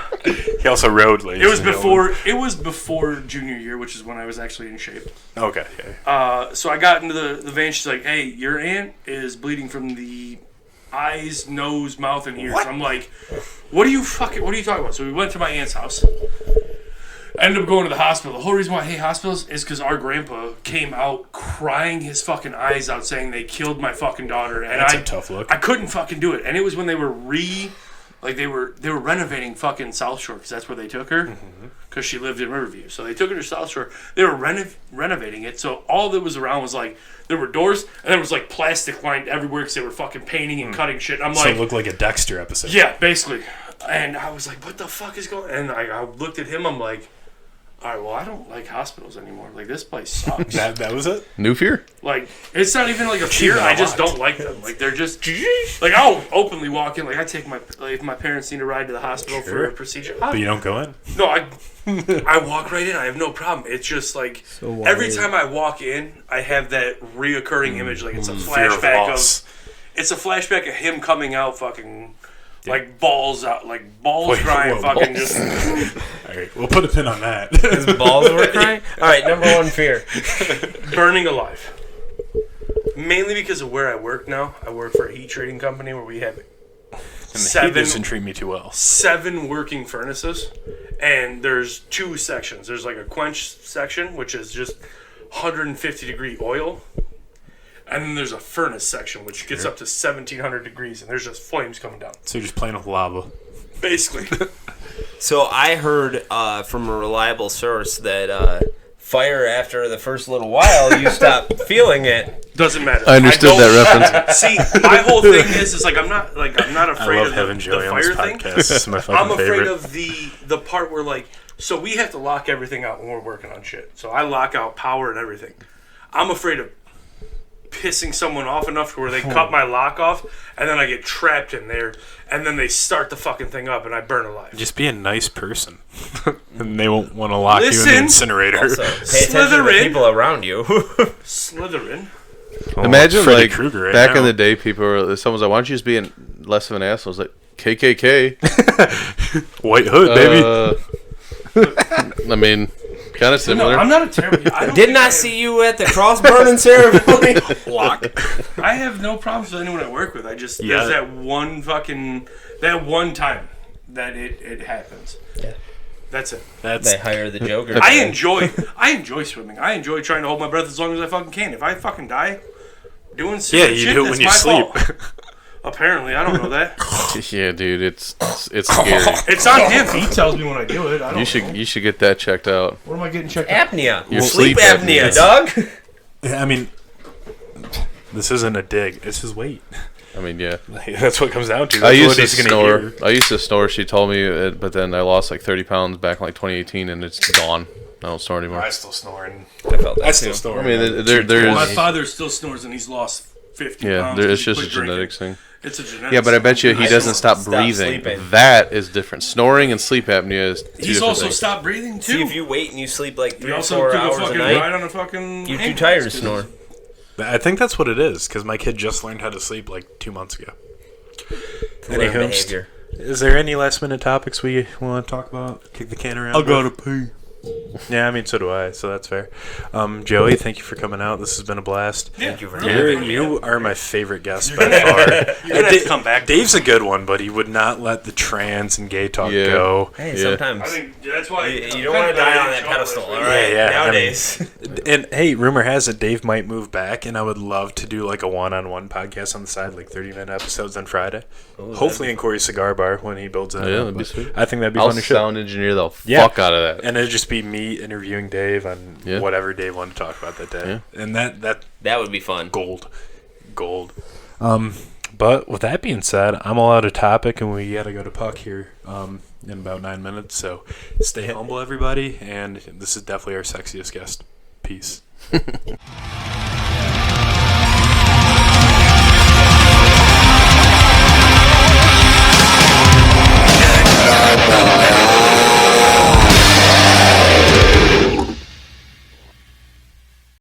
He also rode, ladies. It was and gentlemen. before junior year, which is when I was actually in shape. Okay. Yeah. So I got into the van. She's like, "Hey, your aunt is bleeding from the eyes, nose, mouth, and ears." I'm like, what are you talking about? So we went to my aunt's house. I ended up going to the hospital. The whole reason why I hate hospitals is because our grandpa came out crying his fucking eyes out saying they killed my fucking daughter. And That's a tough look. I couldn't fucking do it. And it was when they were they were renovating fucking South Shore because that's where they took her because she lived in Riverview. So they took her to South Shore. They were renovating it. So all that was around was like there were doors and there was like plastic lined everywhere because they were fucking painting and cutting shit. I'm So like, it looked like a Dexter episode. yeah, basically. And I was like, what the fuck is going on? And I looked at him. I'm like, all right, well, I don't like hospitals anymore. Like, this place sucks. That was it? New fear? Like, it's not even like a fear. I just don't like them. Like, they're just like I'll openly walk in. Like, I take if my parents need a ride to the hospital for a procedure. But you don't go in? No, I walk right in. I have no problem. It's just like every time I walk in, I have that reoccurring image. Like, it's a Fear of flashback loss. it's a flashback of him coming out fucking. Like balls out, like balls Wait, crying, whoa, fucking balls. just. All right, we'll put a pin on that. His balls were crying? Alright, number one fear. Burning alive. Mainly because of where I work now. I work for a heat treating company where we have And the heat doesn't 7 treat me too well. working furnaces, and there's 2 sections. There's like a quench section, which is just 150 degree oil, and then there's a furnace section, which gets up to 1700 degrees, and there's just flames coming down. So you're just playing with lava. Basically. So I heard from a reliable source that fire after the first little while, you stop feeling it. Doesn't matter. I understood don't- that reference. See, my whole thing is like I'm not afraid I love of having the Joey on this fire thing. podcast. This is my fucking I'm afraid favorite. of the part where like so we have to lock everything out when we're working on shit. So I lock out power and everything. I'm afraid of pissing someone off enough to where they cut my lock off and then I get trapped in there and then they start the fucking thing up and I burn alive. Just be a nice person. And they won't want to lock you in Listen. the incinerator. Also, pay attention to the Slytherin. people around you. Slytherin. Oh, Imagine, Freddy like, Krueger right back now. in the day, people were, someone's like, why don't you just be less of an asshole? I was like, KKK. White Hood, baby. I mean, kind of No, similar. I'm not a terrible. I don't Did think not I see you at the cross burning ceremony. Lock. I have no problems with anyone I work with. I just Yeah. there's that one time that it happens. Yeah. That's it. That's They hire the Joker. I enjoy swimming. I enjoy trying to hold my breath as long as I fucking can. If I fucking die doing stupid you shit, do it that's when you my sleep. fault. Apparently, I don't know that. Yeah, dude, it's scary. It's on him. He tells me when I do it. I don't You should get that checked out. What am I getting checked out? Apnea. Your Sleep sleep apnea, apnea. dog. I mean, this isn't a dig. It's his weight. I mean, yeah. That's what it comes down to. I That's used what to he's gonna snore. hear. I used to snore. She told me, but then I lost like 30 pounds back in like 2018, and it's gone. I don't snore anymore. I still snore. And I felt that I still too. snore. I mean, My there's father still snores and he's lost 50 yeah, pounds. it's because he just a quit drinking. genetics thing. It's a genetics. Yeah, but I bet you he I doesn't stop stop breathing. sleeping. That is different. Snoring and sleep apnea is two He's different also things. stopped breathing too. See, if you wait and you sleep like he 3 or also 4 took a hours a fucking night, ride on a fucking. you're too ambulance tired to 'cause snore. I think that's what it is, because my kid just learned how to sleep like 2 months ago. Any Learned host? behavior. Is there any last minute topics we want to talk about? Kick the can around. I'll go with? to pee. Yeah, I mean, so do I, so that's fair. Joey, thank you for coming out. This has been a blast. Thank you for You are my favorite guest by far. You're gonna have to come back. Dave's a good one, but he would not let the trans and gay talk Yeah. go. Hey, Yeah. sometimes I think that's why you don't want to die on that pedestal. All right, Yeah, yeah, nowadays. And hey, rumor has it Dave might move back, and I would love to do like a one-on-one podcast on the side, like 30-minute episodes on Friday. Ooh, Hopefully in Corey's Cigar Bar when he builds that. Yeah, up, that'd be but sweet. I think that'd be I'll fun to show. sound engineer the Yeah. fuck out of that. And it'd just be me interviewing Dave on Yeah. whatever Dave wanted to talk about that day. And that That would be fun. gold. But with that being said, I'm all out of topic, and we gotta go to Puck here in about 9 minutes. So stay humble, everybody, and this is definitely our sexiest guest. Peace.